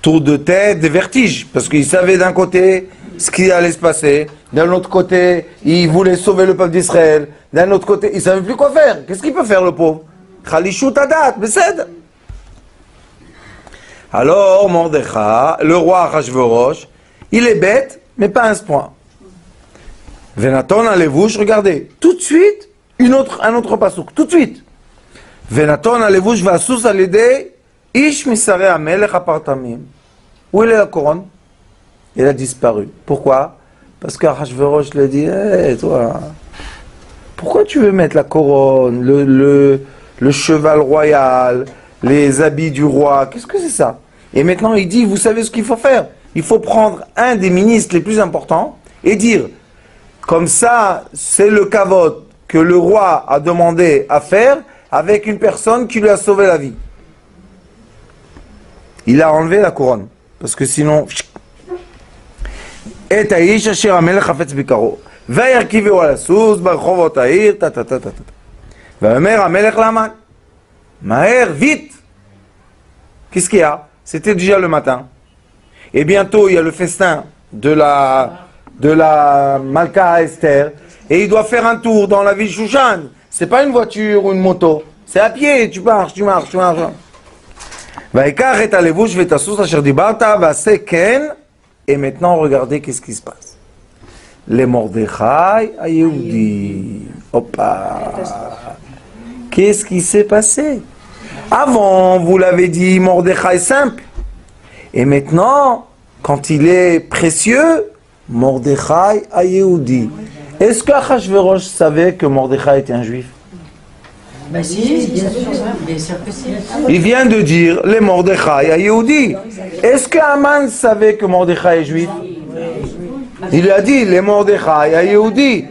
tour de tête, des vertiges, parce qu'il savait d'un côté ce qui allait se passer, d'un autre côté, il voulait sauver le peuple d'Israël, d'un autre côté, il ne savait plus quoi faire. Qu'est-ce qu'il peut faire le pauvre? Khalishout Adat, Besed. Alors, Mordechai, le roi Achashverosh, il est bête, mais pas à ce point. Venaton alevouche, regardez, tout de suite, un autre pasouk, tout de suite. Venaton alevouche va sous alidé, ish misare amelech apartamim. Où est la couronne? Elle a disparu. Pourquoi? Parce qu'Achashverosh lui a dit, hey, toi, pourquoi tu veux mettre la couronne, le cheval royal, les habits du roi? Qu'est-ce que c'est ça? Et maintenant il dit, vous savez ce qu'il faut faire? Il faut prendre un des ministres les plus importants et dire, comme ça, c'est le kavod que le roi a demandé à faire avec une personne qui lui a sauvé la vie. Il a enlevé la couronne. Parce que sinon... Et Aïch Asher Amelech Hafetz Bikaro. Vayarkiveu ala sous, barchovot ha'ir, ta. Vayomer Amelech Laman. Maher, vite! Qu'est-ce qu'il y a? C'était déjà le matin. Et bientôt, il y a le festin de la Malka Esther. Et il doit faire un tour dans la ville Shushan. C'est pas une voiture ou une moto. C'est à pied, tu marches. Vaikar et alevouch vetasous asher dibarta vase ken. Et maintenant, regardez qu'est-ce qui se passe. les Mordechai à Yehudi. Hoppa. Qu'est-ce qui s'est passé? Avant, vous l'avez dit, Mordechai simple. Et maintenant, quand il est précieux, Mordechai à Yehudi. Est-ce que Achashverosh savait que Mordechai était un juif? Ben si, bien sûr que si. Il vient de dire les Mordechai à Yehudi. Est-ce que Haman savait que Mordechai est juif? Il lui a dit les Mordechai à Yehudi.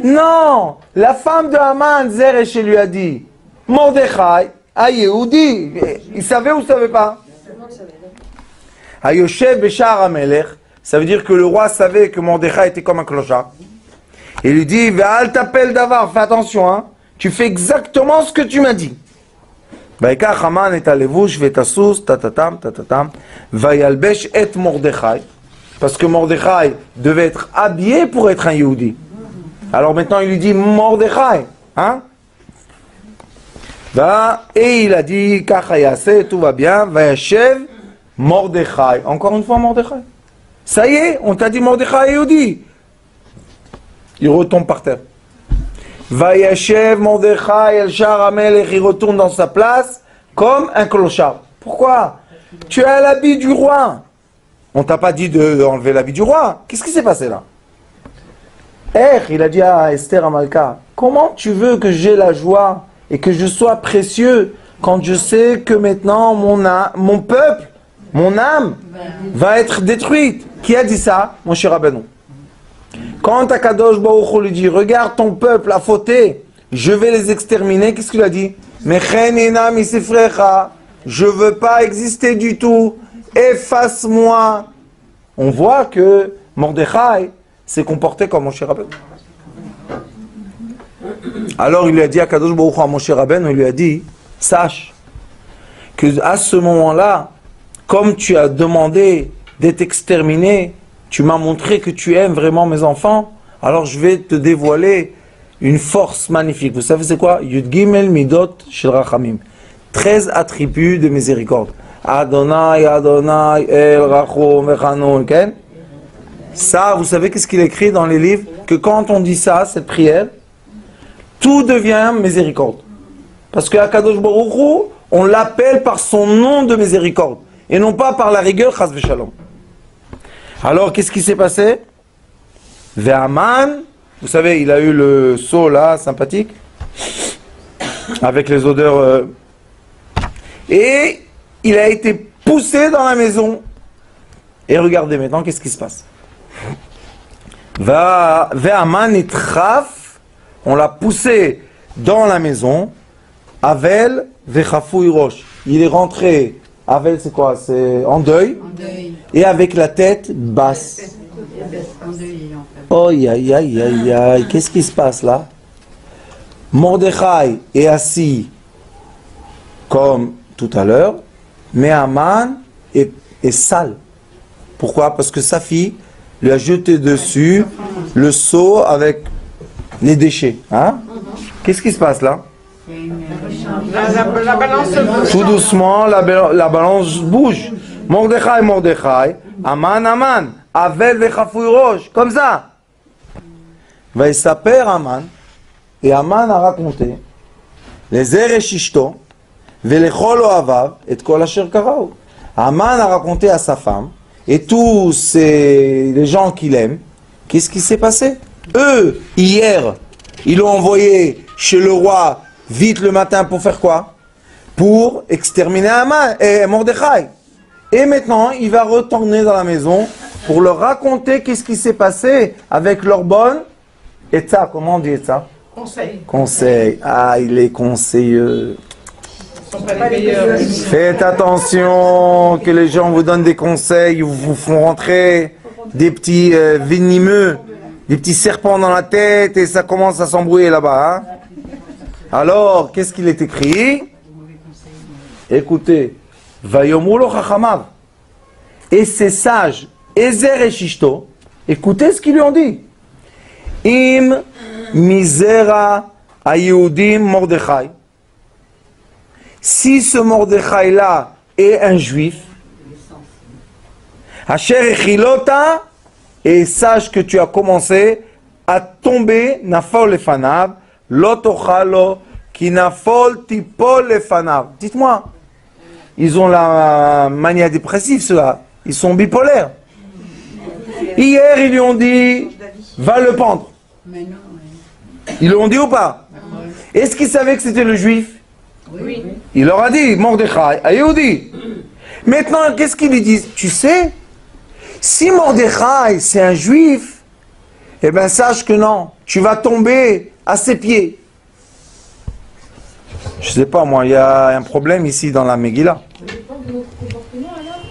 Non, la femme de Haman, Zeresh, lui a dit Mordechai à Yehudi. Il savait ou ne savait pas? Hayoshev Beshar Amelech, ça veut dire que le roi savait que Mordechai était comme un clochard. Il lui dit Ve'al t'appelle d'avar, fais attention, hein. Tu fais exactement ce que tu m'as dit. Vaikach Haman et alevush ve'tasus tatatam tatatam vayalbesh et Mordechai, parce que Mordechai devait être habillé pour être un Yehudi. Alors maintenant il lui dit Mordechai, hein? Et il a dit Kachayase, tout va bien. Vayashev Mordechai. Encore une fois Mordechai. Ça y est, on t'a dit Mordechai Yehudi. Il retombe par terre. Vayashev Mordechai El Shar Amelech, il retourne dans sa place comme un clochard. Pourquoi? Tu as l'habit du roi. On t'a pas dit d'enlever l'habit du roi. Qu'est-ce qui s'est passé là? Il a dit à Esther Amalka, comment tu veux que j'ai la joie et que je sois précieux quand je sais que maintenant mon peuple, mon âme va être détruite? Qui a dit ça? Mon cher Rabbeinu. Quand Akadosh Baruch Hu lui dit, regarde ton peuple a fauté, je vais les exterminer, qu'est-ce qu'il a dit? Je veux pas exister du tout, efface-moi. On voit que Mordechai s'est comporté comme mon cher Rabbeinu. Alors il lui a dit à Kadosh Baruch Hu, à mon cher Rabbeinu, il lui a dit, sache que à ce moment-là, comme tu as demandé d'être exterminé, tu m'as montré que tu aimes vraiment mes enfants, alors je vais te dévoiler une force magnifique. Vous savez c'est quoi? Yud Gimel Midot Shel Rachamim. 13 attributs de miséricorde. Adonai, Adonai, El Rachom Echanun. Okay? Ça, vous savez qu'est-ce qu'il écrit dans les livres? Que quand on dit ça, cette prière, tout devient miséricorde. Parce que Akadosh Baruch Hu, on l'appelle par son nom de miséricorde. Et non pas par la rigueur, Chas v'Shalom. Alors, qu'est-ce qui s'est passé? Ve'aman, vous savez, il a eu le seau là, sympathique, avec les odeurs. Et il a été poussé dans la maison. Et regardez maintenant, qu'est-ce qui se passe? Ve'aman et Traf, on l'a poussé dans la maison. Avel ve'chafouy rosh. Il est rentré. Avel, c'est quoi? C'est en deuil. Et avec la tête basse. Oh, aïe, aïe, aïe, aïe. Qu'est-ce qui se passe là? Mordechai est assis comme tout à l'heure, mais Haman est sale. Pourquoi? Parce que sa fille lui a jeté dessus le seau avec les déchets. Hein? Qu'est-ce qui se passe là? La balance bouge. Tout doucement, la balance bouge. Mordechai, Mordechai, Haman, Haman, Avel vechafouy rosh, comme ça. Va s'appeler Haman, et Haman a raconté les Ereshishto, velechol oavav, et kol asher karaou. Haman a raconté à sa femme, et tous les gens qu'il aime, qu'est-ce qui s'est passé? Eux, hier, ils l'ont envoyé chez le roi vite le matin pour faire quoi? Pour exterminer Haman et Mordechai. Et maintenant, il va retourner dans la maison pour leur raconter qu'est-ce qui s'est passé avec leur bonne Etza. Comment on dit Etza? Conseil. Conseil. Ah, il est conseilleux. Ils sont pas les meilleurs. Faites attention que les gens vous donnent des conseils, vous font rentrer des petits venimeux, des petits serpents dans la tête et ça commence à s'embrouiller là-bas. Hein? Alors, qu'est-ce qu'il est écrit? Écoutez, Vayomrulo chachamav. Et ces sages, Ezer et Shishto, écoutez ce qu'ils lui ont dit. Im misera ayudim Mordechai. Si ce Mordechai-là est un juif, Asher echilota et sache que tu as commencé à tomber, nafol lefanav, lotochalo, ki nafol tipol lefanav. Dites-moi, ils ont la mania dépressive, ceux-là. Ils sont bipolaires. Hier, ils lui ont dit, va le pendre. Ils l'ont dit ou pas? Est-ce qu'ils savaient que c'était le juif? Oui. Il leur a dit, Mordechai, à Yehudi. Maintenant, qu'est-ce qu'ils lui disent? Tu sais, si Mordechai, c'est un juif, eh bien, sache que non, tu vas tomber à ses pieds. Je sais pas, moi, il y a un problème ici dans la Megillah. Ça dépend de notre comportement, alors.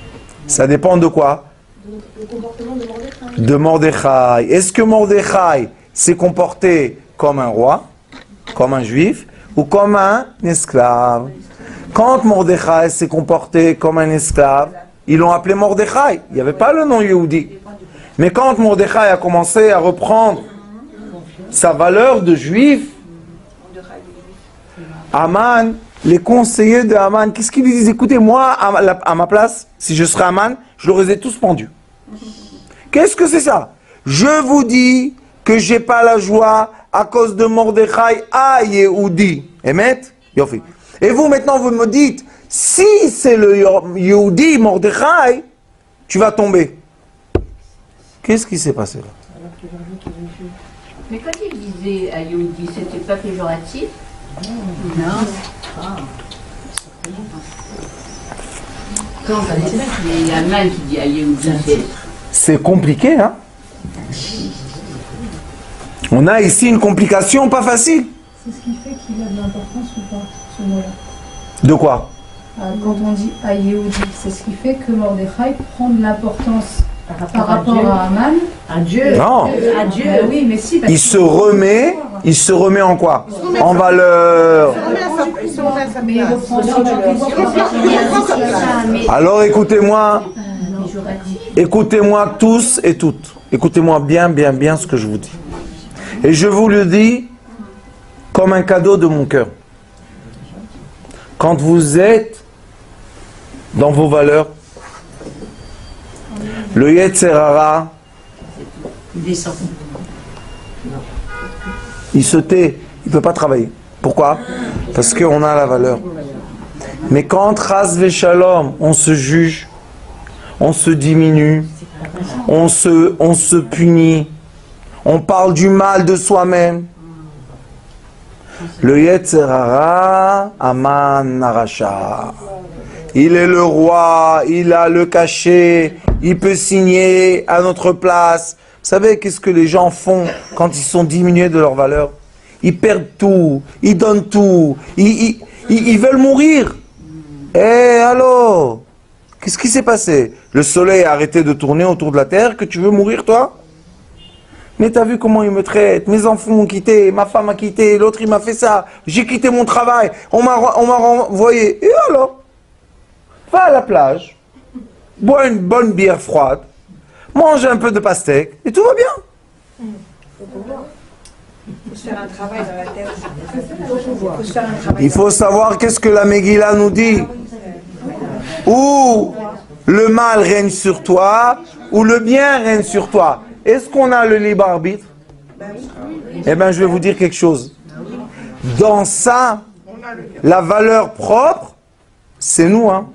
Ça dépend de quoi? Le comportement de Mordechai. De Mordechai. Est-ce que Mordechai s'est comporté comme un roi, comme un juif, ou comme un esclave? Quand Mordechai s'est comporté comme un esclave, ils l'ont appelé Mordechai. Il n'y avait pas le nom Yehudi. Mais quand Mordechai a commencé à reprendre sa valeur de juif, Aman, les conseillers de Aman, qu'est-ce qu'ils lui disent? Écoutez, moi, à ma place, si je serais Aman, je leur ai tous pendus. Qu'est-ce que c'est ça? Je vous dis que j'ai pas la joie à cause de Mordechai à Yehudi. Emet? Yofi. Et vous, maintenant, vous me dites, si c'est le Yehudi, Mordechai, tu vas tomber. Qu'est-ce qui s'est passé là? Mais quand il disait à Yehudi, c'était pas péjoratif? Non. Quand il y a Aman qui dit à Yehudi, c'est compliqué, hein? On a ici une complication pas facile. C'est ce qui fait qu'il a de l'importance ou pas, ce mot-là. De quoi? Quand on dit à Yehudi, c'est ce qui fait que Mordechai prend de l'importance par rapport à Aman. À Dieu. Non. À Dieu. Oui, mais si. Parce Il se remet en quoi? En valeur. mais il reprend aussi du pouvoir. Alors écoutez-moi tous et toutes. Écoutez-moi bien, bien, bien ce que je vous dis. Et je vous le dis comme un cadeau de mon cœur. Quand vous êtes dans vos valeurs, le Yetzer Hara, Il descend. il se tait, il ne peut pas travailler. Pourquoi? Parce qu'on a la valeur. Mais quand Chas Veshalom, on se juge, on se diminue, on se punit, on parle du mal de soi-même. Le Yetzer Hara, Aman Narasha. Il est le roi, il a le cachet, il peut signer à notre place. Vous savez qu'est-ce que les gens font quand ils sont diminués de leur valeur? Ils perdent tout, ils donnent tout, ils veulent mourir. Eh alors, qu'est-ce qui s'est passé? Le soleil a arrêté de tourner autour de la terre, que tu veux mourir toi? Mais t'as vu comment ils me traitent? Mes enfants m'ont quitté, ma femme m'a quitté, l'autre il m'a fait ça, j'ai quitté mon travail, on m'a renvoyé. Et alors? Va à la plage, bois une bonne bière froide, mange un peu de pastèque, et tout va bien. Il faut se faire un travail dans la terre. Il faut se faire un travail. Il faut savoir qu'est-ce que la Megillah nous dit. Ou le mal règne sur toi, ou le bien règne sur toi. Est-ce qu'on a le libre arbitre? Eh bien, je vais vous dire quelque chose. Dans ça, la valeur propre, c'est nous, hein.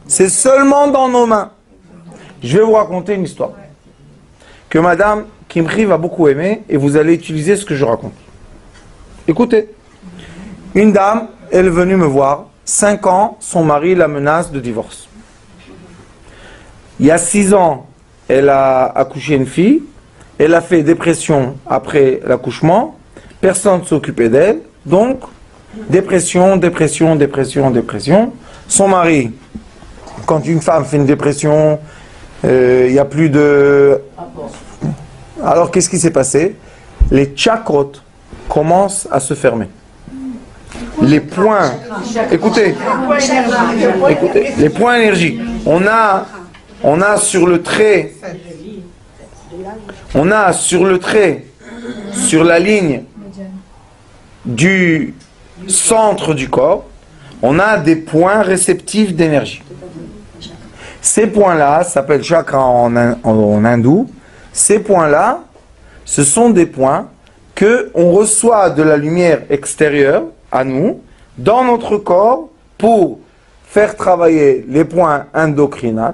C'est seulement dans nos mains. Je vais vous raconter une histoire que Madame Kimchi va beaucoup aimer et vous allez utiliser ce que je raconte. Écoutez, une dame, elle est venue me voir, 5 ans, son mari la menace de divorce. Il y a 6 ans, elle a accouché une fille, elle a fait dépression après l'accouchement, personne ne s'occupait d'elle, donc dépression, dépression, dépression, dépression. Son mari, quand une femme fait une dépression, il n'y a plus de... Alors qu'est-ce qui s'est passé? Les chakrot commencent à se fermer. Les points, écoutez, les points énergie. On a sur le trait, sur la ligne du centre du corps, on a des points réceptifs d'énergie. Ces points-là s'appellent chakras en hindou, Ces points-là, ce sont des points que on reçoit de la lumière extérieure à nous, dans notre corps, pour faire travailler les points endocrinaux,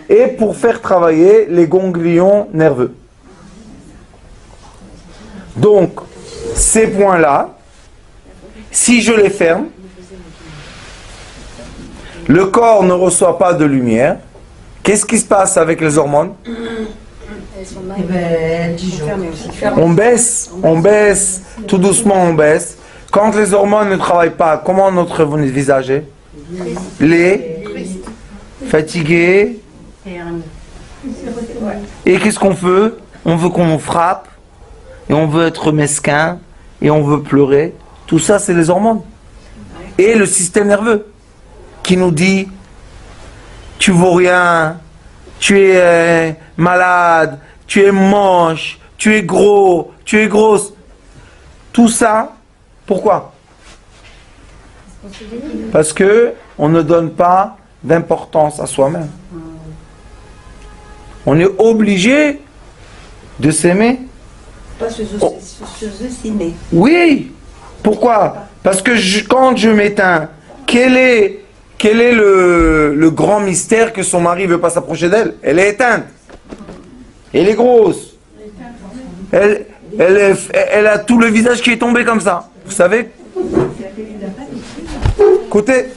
et pour faire travailler les ganglions nerveux. Donc, ces points-là, si je les ferme, le corps ne reçoit pas de lumière. Qu'est-ce qui se passe avec les hormones? Eh ben, elle dit On baisse, tout doucement on baisse. Quand les hormones ne travaillent pas, comment notre visage est? Laid, fatigué. Et qu'est-ce qu'on veut? On veut qu'on nous frappe, et on veut être mesquin, et on veut pleurer. Tout ça, c'est les hormones. Et le système nerveux, qui nous dit, tu vaux rien, tu es malade, tu es moche, tu es gros, tu es grosse. Tout ça, pourquoi? Parce que on ne donne pas d'importance à soi-même. On est obligé de s'aimer. Pas se sous-estimer. Oui. Pourquoi? Parce que quand je m'éteins, quel est le grand mystère que son mari ne veut pas s'approcher d'elle? Elle est éteinte. Elle est grosse. Elle a tout le visage qui est tombé comme ça. Vous savez? Écoutez,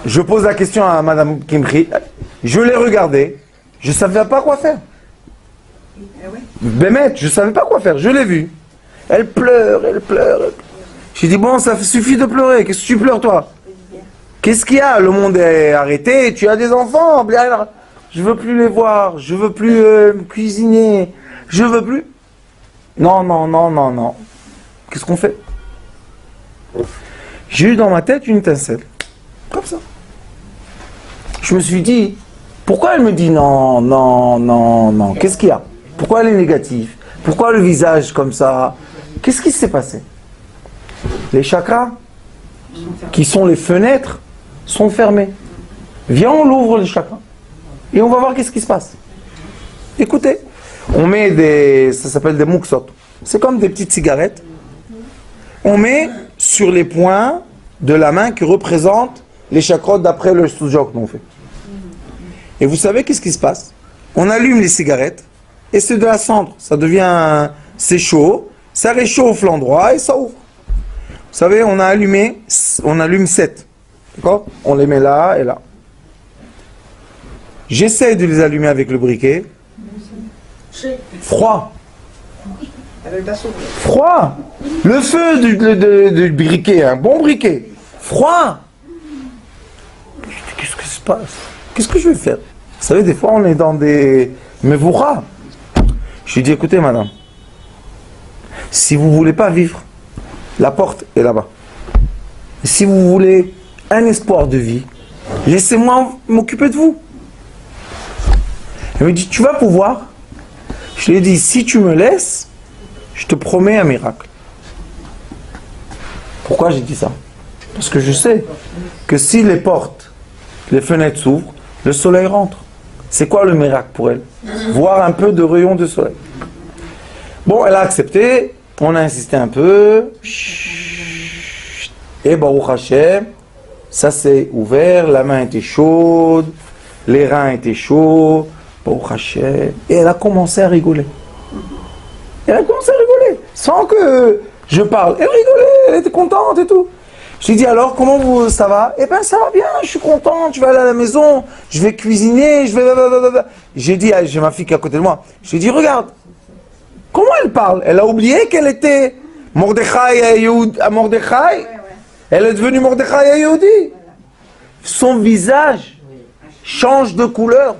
je pose la question à Madame Kimri. Je l'ai regardée. Je ne savais pas quoi faire. Bémet, je ne savais pas quoi faire. Je l'ai vue. Elle pleure, elle pleure. J'ai dit, bon, ça suffit de pleurer. Qu'est-ce que tu pleures, toi? Qu'est-ce qu'il y a? Le monde est arrêté. Tu as des enfants. Je veux plus les voir. Je veux plus cuisiner. Je veux plus. Non, non, non, non, non. Qu'est-ce qu'on fait? J'ai eu dans ma tête une étincelle. Comme ça. Je me suis dit, pourquoi elle me dit non, non, non, non? Qu'est-ce qu'il y a? Pourquoi elle est négative? Pourquoi le visage comme ça? Qu'est-ce qui s'est passé? Les chakras, qui sont les fenêtres, sont fermés. Viens, on l'ouvre les chakras. Et on va voir qu'est-ce qui se passe. Écoutez, on met ça s'appelle des mouksot. C'est comme des petites cigarettes. On met sur les points de la main qui représentent les chakras d'après le studio que l'on fait. Et vous savez qu'est-ce qui se passe? On allume les cigarettes et c'est de la cendre. Ça devient, c'est chaud, ça réchauffe l'endroit et ça ouvre. Vous savez, on allume 7. D'accord? On les met là et là. J'essaie de les allumer avec le briquet. Froid. Froid. Le feu du briquet, un bon briquet. Froid. Qu'est-ce qui se passe? Qu'est-ce que je vais faire? Vous savez, des fois, on est dans des mevouras. Je lui dis, écoutez, madame, si vous ne voulez pas vivre, la porte est là-bas. Si vous voulez un espoir de vie, laissez-moi m'occuper de vous. Elle me dit, tu vas pouvoir? Je lui ai dit, si tu me laisses, je te promets un miracle. Pourquoi j'ai dit ça? Parce que je sais que si les portes, les fenêtres s'ouvrent, le soleil rentre. C'est quoi le miracle pour elle? Voir un peu de rayon de soleil. Bon, elle a accepté, on a insisté un peu. Et Baruch Hashem, ça s'est ouvert, la main était chaude, les reins étaient chauds, Baruch Hashem. Et elle a commencé à rigoler. Elle a commencé à rigoler, sans que je parle. Elle rigolait, elle était contente et tout. Je lui ai dit, alors, comment ça va? Eh bien, ça va bien, je suis content, je vais aller à la maison, je vais cuisiner, je vais... J'ai dit, j'ai ma fille qui est à côté de moi, je lui ai dit, regarde, comment elle parle? Elle a oublié qu'elle était Mordechai à Mordechai. Elle est devenue Mordechai à Yehudi. Son visage change de couleur.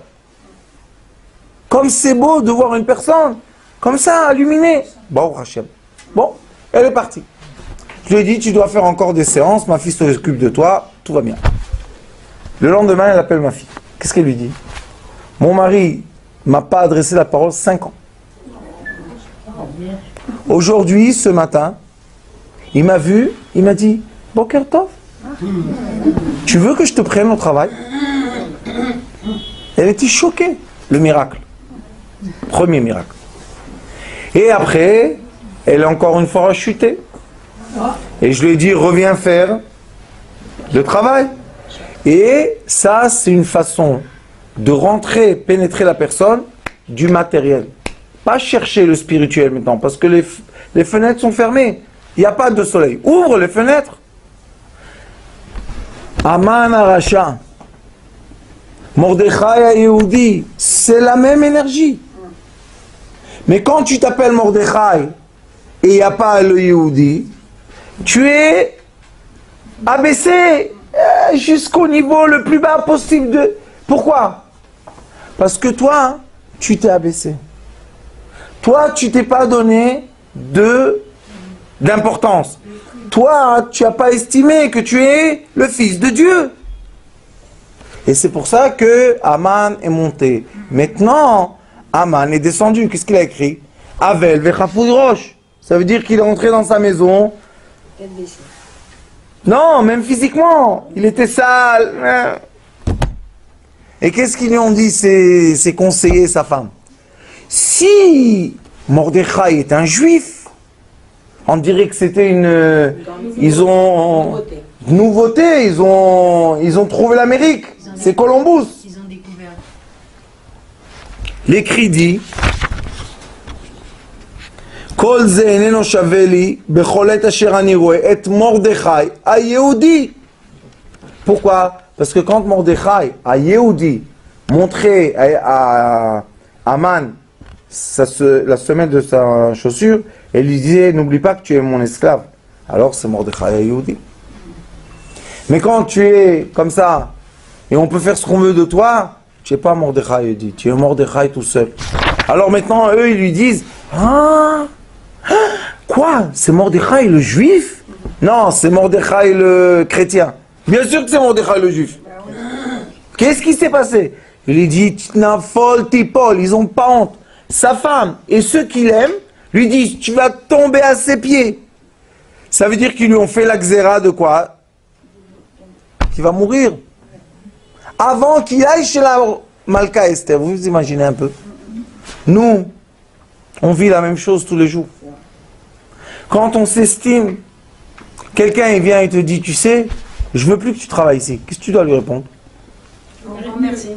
Comme c'est beau de voir une personne, comme ça, illuminée. Bon, Hachem. Bon, elle est partie. Je lui ai dit, tu dois faire encore des séances, ma fille s'occupe de toi, tout va bien. Le lendemain, elle appelle ma fille. Qu'est-ce qu'elle lui dit? Mon mari ne m'a pas adressé la parole 5 ans. Aujourd'hui, ce matin, il m'a vu, il m'a dit, Boker Tov, tu veux que je te prenne au travail? Et Elle était choquée, le miracle. Premier miracle. Et après, elle a encore une fois chuté. Et je lui ai dit, reviens faire le travail. Et ça, c'est une façon de rentrer, pénétrer la personne du matériel. Pas chercher le spirituel maintenant, parce que les fenêtres sont fermées. Il n'y a pas de soleil. Ouvre les fenêtres. Aman Aracha, Mordechai Yehoudi, c'est la même énergie. Mais quand tu t'appelles Mordechai et il n'y a pas le Yehoudi, tu es abaissé jusqu'au niveau le plus bas possible de... Pourquoi? Parce que toi, tu t'es abaissé. Toi, tu t'es pas donné d'importance. Toi, tu n'as pas estimé que tu es le fils de Dieu. Et c'est pour ça que Aman est monté. Maintenant, Aman est descendu. Qu'est-ce qu'il a écrit? Avel vechafud rosh. Ça veut dire qu'il est rentré dans sa maison. Non, même physiquement. Il était sale. Et qu'est-ce qu'ils lui ont dit, ses conseillers, sa femme? Si Mordechai est un juif, on dirait que c'était une... Ils ont... Nouveauté, ils ont trouvé l'Amérique. C'est Columbus. Ils ont découvert. L'écrit dit Kol ze eneno shaveli becholet asher ani roe et Mordechai a Yehudi. Pourquoi? Parce que quand Mordechai a Yehudi montré à Aman la semelle de sa chaussure, et lui disait n'oublie pas que tu es mon esclave. Alors c'est Mordechai a Yehudi. Mais quand tu es comme ça, et on peut faire ce qu'on veut de toi, tu n'es pas Mordechai Yehudi, tu es Mordechai tout seul. Alors maintenant, eux, ils lui disent, quoi? C'est Mordechai le juif? Non, c'est Mordechai le chrétien. Bien sûr que c'est Mordechai le juif. Qu'est-ce qui s'est passé? Il lui dit, Tnafol Tipol, ils n'ont pas honte. Sa femme et ceux qui l'aiment lui disent, tu vas tomber à ses pieds. Ça veut dire qu'ils lui ont fait la xéra de quoi? Qu'il va mourir. Avant qu'il aille chez la Malka Esther, vous vous imaginez un peu? Nous, on vit la même chose tous les jours. Quand on s'estime, quelqu'un il vient et te dit, tu sais, je veux plus que tu travailles ici. Qu'est-ce que tu dois lui répondre? Merci.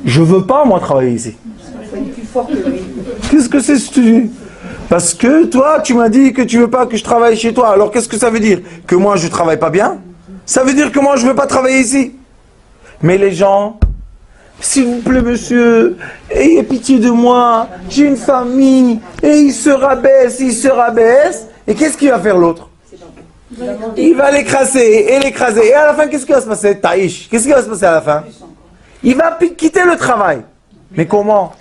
Je veux pas moi travailler ici. Qu'est-ce que c'est ce que tu dis? Parce que toi, tu m'as dit que tu veux pas que je travaille chez toi. Alors qu'est-ce que ça veut dire? Que moi je travaille pas bien? Ça veut dire que moi je veux pas travailler ici. Mais les gens, s'il vous plaît monsieur, ayez pitié de moi, j'ai une famille, et il se rabaisse. Et qu'est-ce qu'il va faire l'autre? Il va l'écraser. Et à la fin, qu'est-ce qui va se passer? Taïch. Qu'est-ce qui va se passer à la fin? Il va quitter le travail. Mais comment?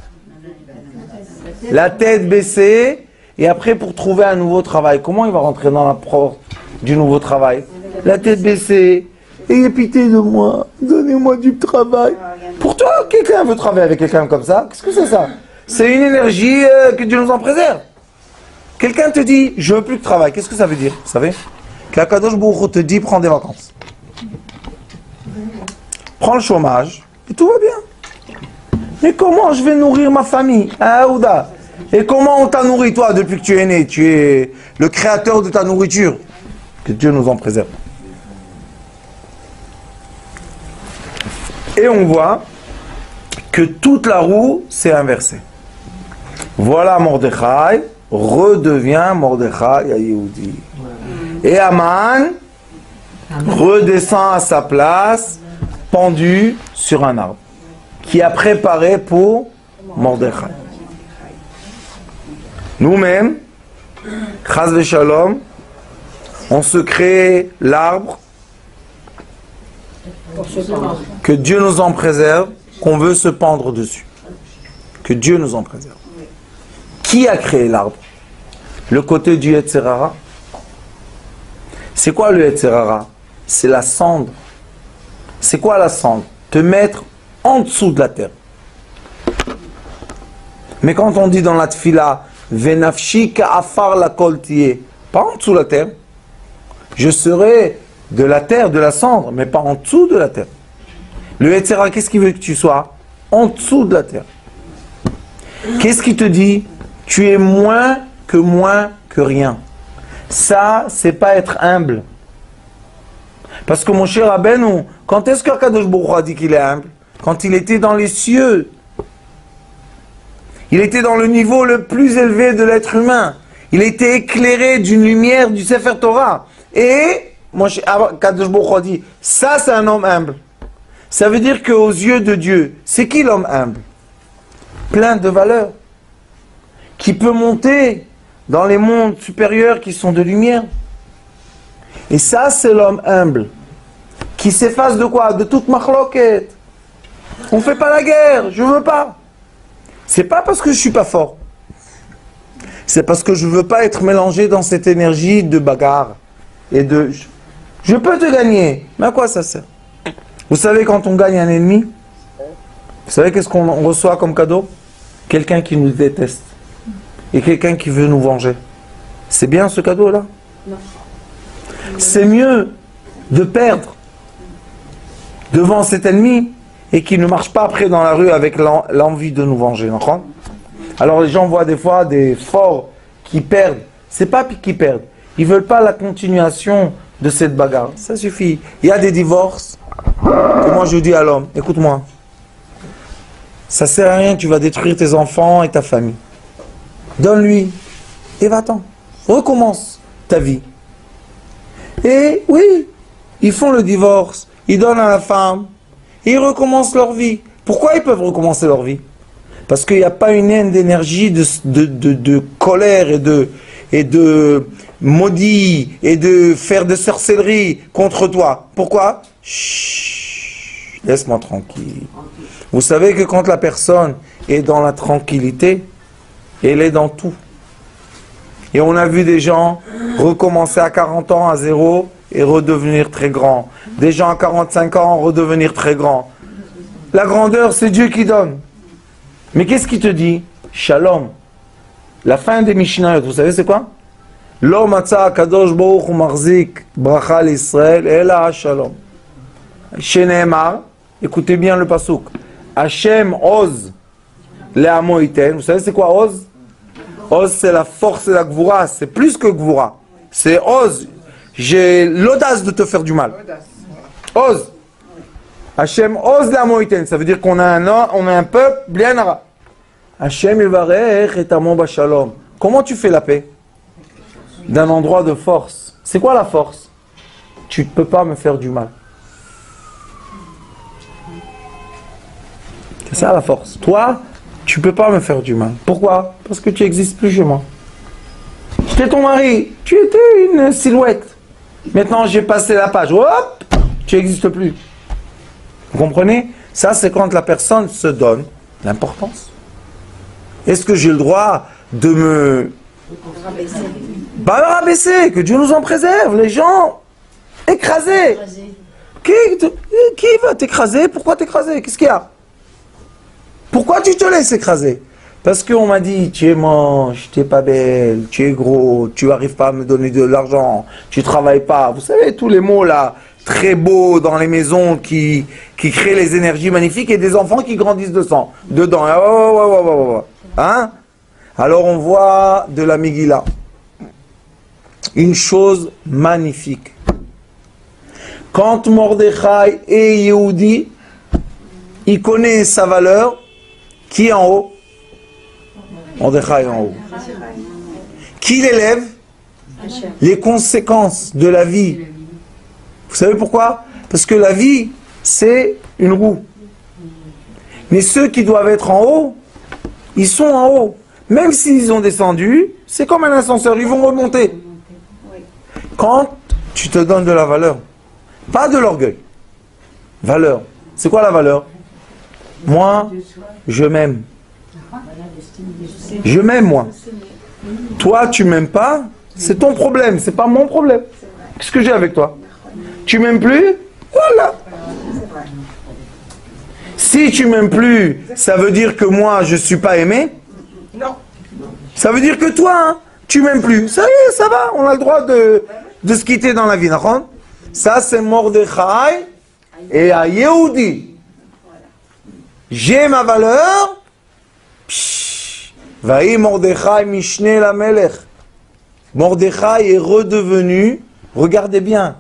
La tête baissée, et après pour trouver un nouveau travail. Comment il va rentrer dans la porte du nouveau travail? La tête baissée. Ayez pitié de moi, donnez-moi du travail. Pour toi, quelqu'un veut travailler avec quelqu'un comme ça? Qu'est-ce que c'est ça? C'est une énergie que Dieu nous en préserve. Quelqu'un te dit, je veux plus de travail. Qu'est-ce que ça veut dire? Vous savez? Que Kadosh Baruch Hu te dit, prends des vacances. Prends le chômage, et tout va bien. Mais comment je vais nourrir ma famille? Hein, Ouda? Et comment on t'a nourri, toi, depuis que tu es né? Tu es le créateur de ta nourriture. Que Dieu nous en préserve. Et on voit que toute la roue s'est inversée. Voilà Mordechai redevient Mordechai à Yehudi. Et Aman redescend à sa place, pendu sur un arbre, qui a préparé pour Mordechai. Nous-mêmes, Chas v'Shalom, on se crée l'arbre, que Dieu nous en préserve, qu'on veut se pendre dessus. Que Dieu nous en préserve. Qui a créé l'arbre? Le côté du Yetzer Hara. C'est quoi le Yetzer Hara? C'est la cendre. C'est quoi la cendre? Te mettre en dessous de la terre. Mais quand on dit dans la tfila, Venafshi ka'afar la kol tiye, pas en dessous de la terre. Je serai de la terre, de la cendre, mais pas en dessous de la terre. Le Yetzer Hara, qu'est-ce qu'il veut que tu sois? en dessous de la terre. Qu'est-ce qui te dit? Tu es moins que rien. Ça, c'est pas être humble. Parce que mon cher Rabbeinu, quand est-ce qu'Akadosh Baruch Hu a dit qu'il est humble? Quand il était dans les cieux. Il était dans le niveau le plus élevé de l'être humain. Il était éclairé d'une lumière du Sefer Torah. Et mon cher Akadosh Baruch Hu a dit, ça c'est un homme humble. Ça veut dire qu'aux yeux de Dieu, c'est qui l'homme humble? Plein de valeurs. Qui peut monter dans les mondes supérieurs qui sont de lumière. Et ça, c'est l'homme humble. Qui s'efface de quoi? De toute machloket. On ne fait pas la guerre, je ne veux pas. C'est pas parce que je ne suis pas fort. C'est parce que je ne veux pas être mélangé dans cette énergie de bagarre. Et de... Je peux te gagner, mais à quoi ça sert? Vous savez, quand on gagne un ennemi, vous savez qu'est-ce qu'on reçoit comme cadeau? Quelqu'un qui nous déteste. Et quelqu'un qui veut nous venger. C'est bien ce cadeau-là? C'est mieux de perdre devant cet ennemi et qu'il ne marche pas après dans la rue avec l'envie de nous venger. Alors les gens voient des fois des forts qui perdent. C'est pas qu'ils perdent. Ils ne veulent pas la continuation de cette bagarre. Ça suffit. Il y a des divorces. Et moi je dis à l'homme, écoute-moi. Ça sert à rien, tu vas détruire tes enfants et ta famille. Donne-lui et va-t'en. Recommence ta vie. Et oui, ils font le divorce, ils donnent à la femme, et ils recommencent leur vie. Pourquoi ils peuvent recommencer leur vie? Parce qu'il n'y a pas une haine d'énergie, de colère et de maudit et de faire de sorcellerie contre toi. Pourquoi? Chut, laisse-moi tranquille. Vous savez que quand la personne est dans la tranquillité, elle est dans tout. Et on a vu des gens recommencer à 40 ans à zéro et redevenir très grands. Des gens à 45 ans redevenir très grands. La grandeur, c'est Dieu qui donne. Mais qu'est-ce qui te dit? Shalom. La fin des Mishnayot, vous savez c'est quoi? Lo matza kadosh baruch hu marzik bracha l'Israël ela shalom. Sheneemar, écoutez bien le pasuk. Hashem oz le'amo iten. Vous savez c'est quoi oz? Oz, c'est la force et la gvoura, c'est plus que gvoura. C'est Oz. J'ai l'audace de te faire du mal. Oz. Hachem Oz la moïten. Ça veut dire qu'on a un peuple bien arabe. Hachem Yevarech et Amon Bashalom. Comment tu fais la paix? D'un endroit de force. C'est quoi la force? Tu ne peux pas me faire du mal. C'est ça la force. Toi, tu ne peux pas me faire du mal. Pourquoi? Parce que tu n'existes plus chez moi. J'étais ton mari. Tu étais une silhouette. Maintenant, j'ai passé la page. Hop! Tu n'existes plus. Vous comprenez? Ça, c'est quand la personne se donne l'importance. Est-ce que j'ai le droit de me rabaisser? Que Dieu nous en préserve. Les gens écrasés. Qui va t'écraser? Pourquoi t'écraser? Qu'est-ce qu'il y a? Pourquoi tu te laisses écraser? Parce qu'on m'a dit, tu es moche, tu n'es pas belle, tu es gros, tu n'arrives pas à me donner de l'argent, tu ne travailles pas. Vous savez, tous les mots là, très beaux dans les maisons qui créent les énergies magnifiques et des enfants qui grandissent dedans. Hein? Alors on voit de la Megillah une chose magnifique. Quand Mordechai est Yehudi, il connaît sa valeur. Qui est en haut? Mordechai est en haut. Qui l'élève? Les conséquences de la vie. Vous savez pourquoi? Parce que la vie, c'est une roue. Mais ceux qui doivent être en haut, ils sont en haut. Même s'ils ont descendu, c'est comme un ascenseur, ils vont remonter. Quand tu te donnes de la valeur, pas de l'orgueil. Valeur. C'est quoi la valeur? Moi, je m'aime. Je m'aime, moi. Toi, tu m'aimes pas, c'est ton problème, c'est pas mon problème. Qu'est-ce que j'ai avec toi? Tu m'aimes plus? Voilà. Si tu m'aimes plus, ça veut dire que moi, je suis pas aimé? Non. Ça veut dire que toi, hein, tu m'aimes plus. Ça y est, ça va, on a le droit de se quitter dans la vie. Ça, c'est Mordechai et à Yehudi. j'ai ma valeur. Vaï Mordechai Mishne la Melech. Mordechai est redevenu, regardez bien,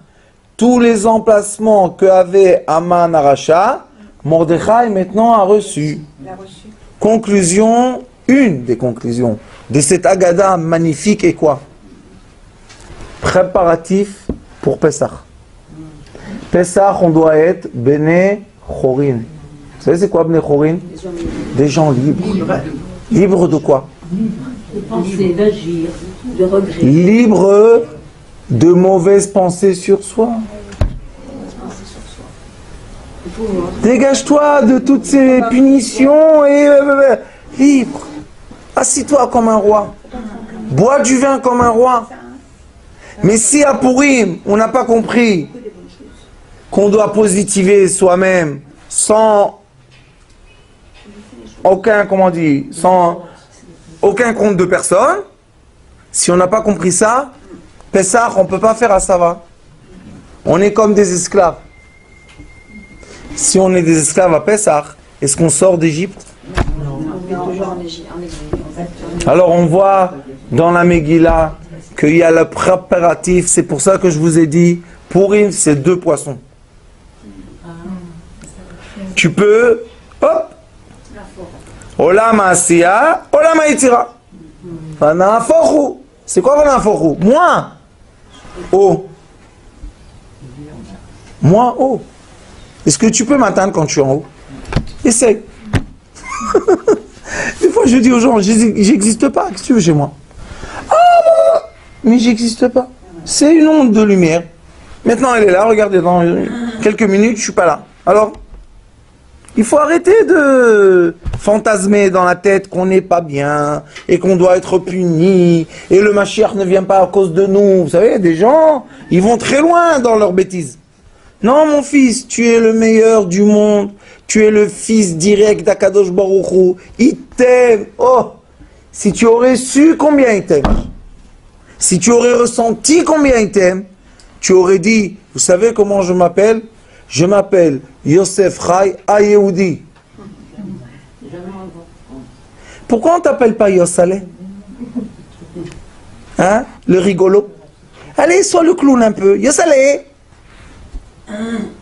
tous les emplacements que avait Aman Aracha, Mordechai maintenant a reçu. Conclusion, une des conclusions de cette Agada magnifique est quoi? Préparatif pour Pessah. Pessah, on doit être Bene Chorin. Vous savez c'est quoi Bene Chorin? Des gens libres. Libres de quoi? De penser, d'agir, de regret. Libres de mauvaises pensées sur soi. Dégage-toi de toutes ces punitions et libre. Assis-toi comme un roi. Bois du vin comme un roi. Mais si à Pourim, on n'a pas compris qu'on doit positiver soi-même sans aucun, comment on dit, sans aucun compte de personne, si on n'a pas compris ça, Pessah, on ne peut pas faire à Sava. On est comme des esclaves. Si on est des esclaves à Pessah, est-ce qu'on sort d'Égypte? Alors on voit dans la Megillah qu'il y a le préparatif, c'est pour ça que je vous ai dit, Pourim, c'est 2 poissons. Tu peux, hop, Olam Asiya, Olam Haïtira. Vanaforu. C'est quoi Vanaforu? Moi. Oh. Moi, oh. Est-ce que tu peux m'atteindre quand tu es en haut? Essaye. Des fois, je dis aux gens, j'existe pas. Qu'est-ce que tu veux chez moi? Ah, mais j'existe pas. C'est une onde de lumière. Maintenant, elle est là. Regardez, dans quelques minutes, je suis pas là. Alors, il faut arrêter de fantasmer dans la tête qu'on n'est pas bien et qu'on doit être puni et le Mashiach ne vient pas à cause de nous. Vous savez, des gens, ils vont très loin dans leurs bêtises. Non, mon fils, tu es le meilleur du monde. Tu es le fils direct d'Akadosh Baruch Hu. Il t'aime. Oh, si tu aurais su combien il t'aime, si tu aurais ressenti combien il t'aime, tu aurais dit, vous savez comment je m'appelle? Je m'appelle Yosef Chai Ayehoudi. Pourquoi on ne t'appelle pas Yosaleh? Hein? Le rigolo. Allez, sois le clown un peu. Yosaleh.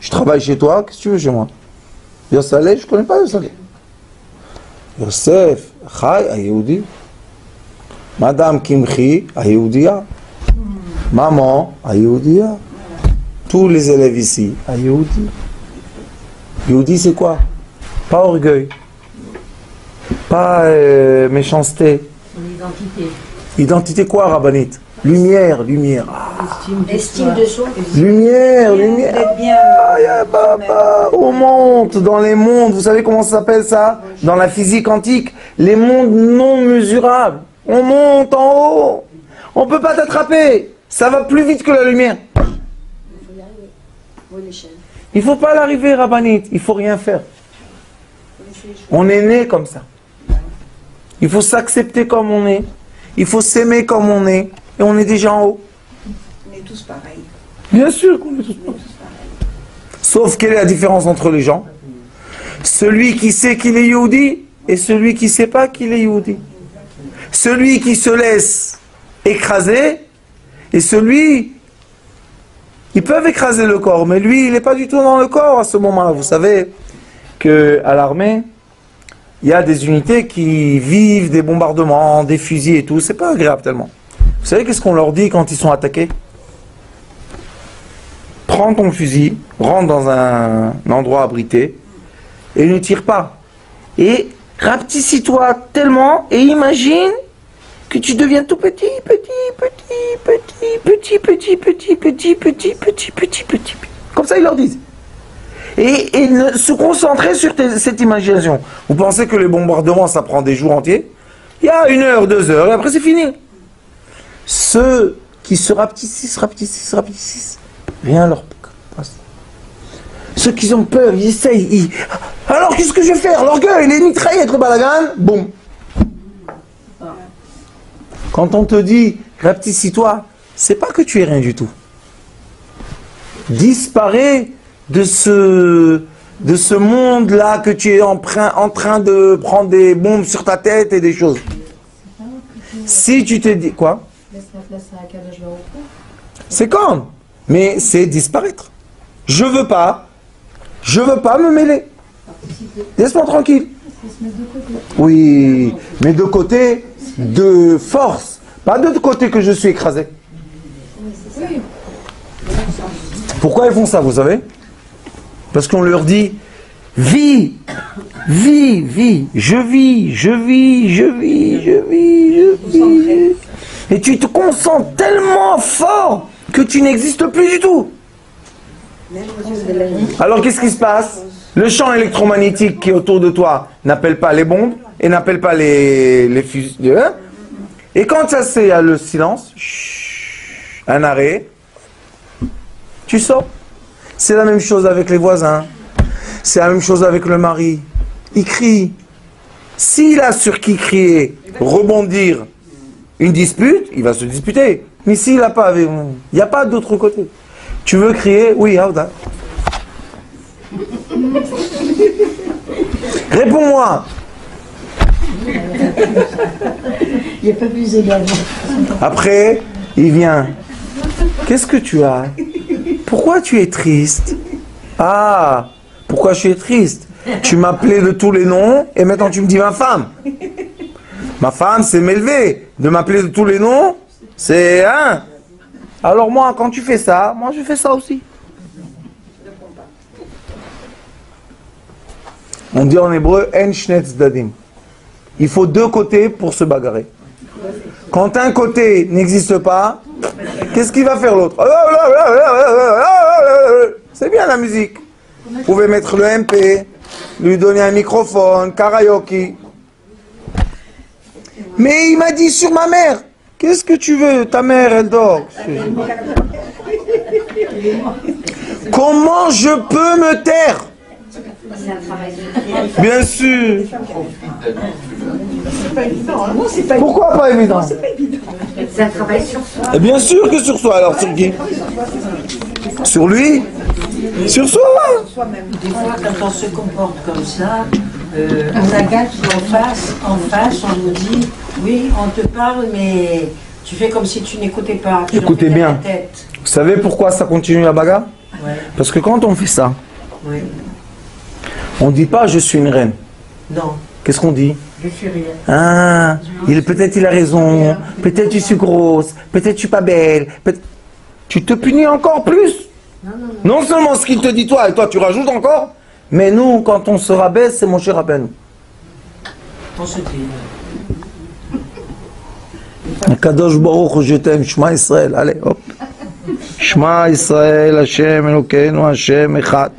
Je travaille chez toi, qu'est-ce que tu veux chez moi? Yosaleh, je ne connais pas Yosaleh. Yosef Chai Ayehoudi. Madame Kimchi Ayehoudia. Maman Ayehoudia. Tous les élèves ici, à Yehudi. Yehudi, c'est quoi? Pas orgueil, pas méchanceté. Son identité. Identité quoi, Rabbanit? Lumière, lumière. Estime de soi. Lumière, lumière. D'être bien. On monte dans les mondes. Vous savez comment ça s'appelle ça? Dans la physique quantique, les mondes non mesurables. On monte en haut. On ne peut pas t'attraper. Ça va plus vite que la lumière. Il ne faut pas l'arriver, Rabbanit. Il ne faut rien faire. On est né comme ça. Il faut s'accepter comme on est. Il faut s'aimer comme on est. Et on est déjà en haut. On est tous pareils. Bien sûr qu'on est tous pareils. Sauf quelle est la différence entre les gens? Celui qui sait qu'il est Yehudi et celui qui ne sait pas qu'il est Yehudi. Celui qui se laisse écraser et celui... Ils peuvent écraser le corps, mais lui, il n'est pas du tout dans le corps à ce moment-là. Vous savez qu'à l'armée, il y a des unités qui vivent des bombardements, des fusils et tout. C'est pas agréable tellement. Vous savez qu'est-ce qu'on leur dit quand ils sont attaqués? Prends ton fusil, rentre dans un endroit abrité et ne tire pas. Et rapetissis-toi tellement et imagine que tu deviens tout petit. Comme ça, ils leur disent. Et se concentrer sur cette imagination. Vous pensez que les bombardements, ça prend des jours entiers? Il y a 1 heure, 2 heures, et après c'est fini. Ceux qui se rapetissent, rien leur passe. Ceux qui ont peur, ils essayent. Alors qu'est-ce que je vais faire? L'orgueil, les mitraillettes, le balagan, boum. Quand on te dit, rapetissis-toi, c'est pas que tu es rien du tout. Disparais de de ce monde-là que tu es en train de prendre des bombes sur ta tête et des choses. Si tu te dis... Quoi? C'est comme. Mais c'est disparaître. Je veux pas me mêler. Laisse-moi tranquille. Oui, mais de côté de force. Pas de côté que je suis écrasé. Pourquoi ils font ça, vous savez? Parce qu'on leur dit, vis, vis, vis, je vis, je vis, je vis, je vis, je vis. Et tu te concentres tellement fort que tu n'existes plus du tout. Alors qu'est-ce qui se passe? Le champ électromagnétique qui est autour de toi n'appelle pas les bombes et n'appelle pas les fusils. Hein? Et quand ça c'est le silence, un arrêt, tu sors. C'est la même chose avec les voisins. C'est la même chose avec le mari. Il crie. S'il a sur qui crier, rebondir une dispute, il va se disputer. Mais s'il n'a pas, il n'y a pas d'autre côté. Tu veux crier? Oui, Aouda. Réponds-moi. Il n'y a pas plus également. Après, il vient. Qu'est-ce que tu as? Pourquoi tu es triste? Ah, pourquoi je suis triste? Tu m'appelais de tous les noms et maintenant tu me dis ma femme. Ma femme, c'est m'élever. De m'appeler de tous les noms, c'est... Hein? Alors moi, quand tu fais ça, moi je fais ça aussi. On dit en hébreu, en shnet tzdadim. Il faut deux côtés pour se bagarrer. Quand un côté n'existe pas, qu'est-ce qu'il va faire l'autre? C'est bien la musique. Vous pouvez mettre le MP, lui donner un microphone, karaoke. Mais il m'a dit sur ma mère. Qu'est-ce que tu veux? Ta mère, elle dort. Comment je peux me taire? Bien sûr. Pourquoi pas évident? C'est un travail sur soi. Et bien sûr que sur soi. Alors sur qui? Sur lui? Sur soi. Des fois, quand on se comporte comme ça, en face, on nous dit, oui, on te parle, mais tu fais comme si tu n'écoutais pas. Tu Écoutez dans bien. ta tête. Vous savez pourquoi ça continue la bagarre? Ouais. Parce que quand on fait ça, Ouais. on ne dit pas je suis une reine. Non, Qu'est-ce qu'on dit? je suis rien. Ah, peut-être il a raison, peut-être je suis grosse, peut-être je suis pas belle. Tu te punis encore plus. Non seulement ce qu'il te dit toi, et toi tu rajoutes encore, mais nous, quand on se rabaisse, c'est mon cher Rabbeinu. On se dit. Kadosh Baruch je t'aime, Shema Israël, allez, hop. Shema Israël, Hashem Elokeinu, Hashem Echad.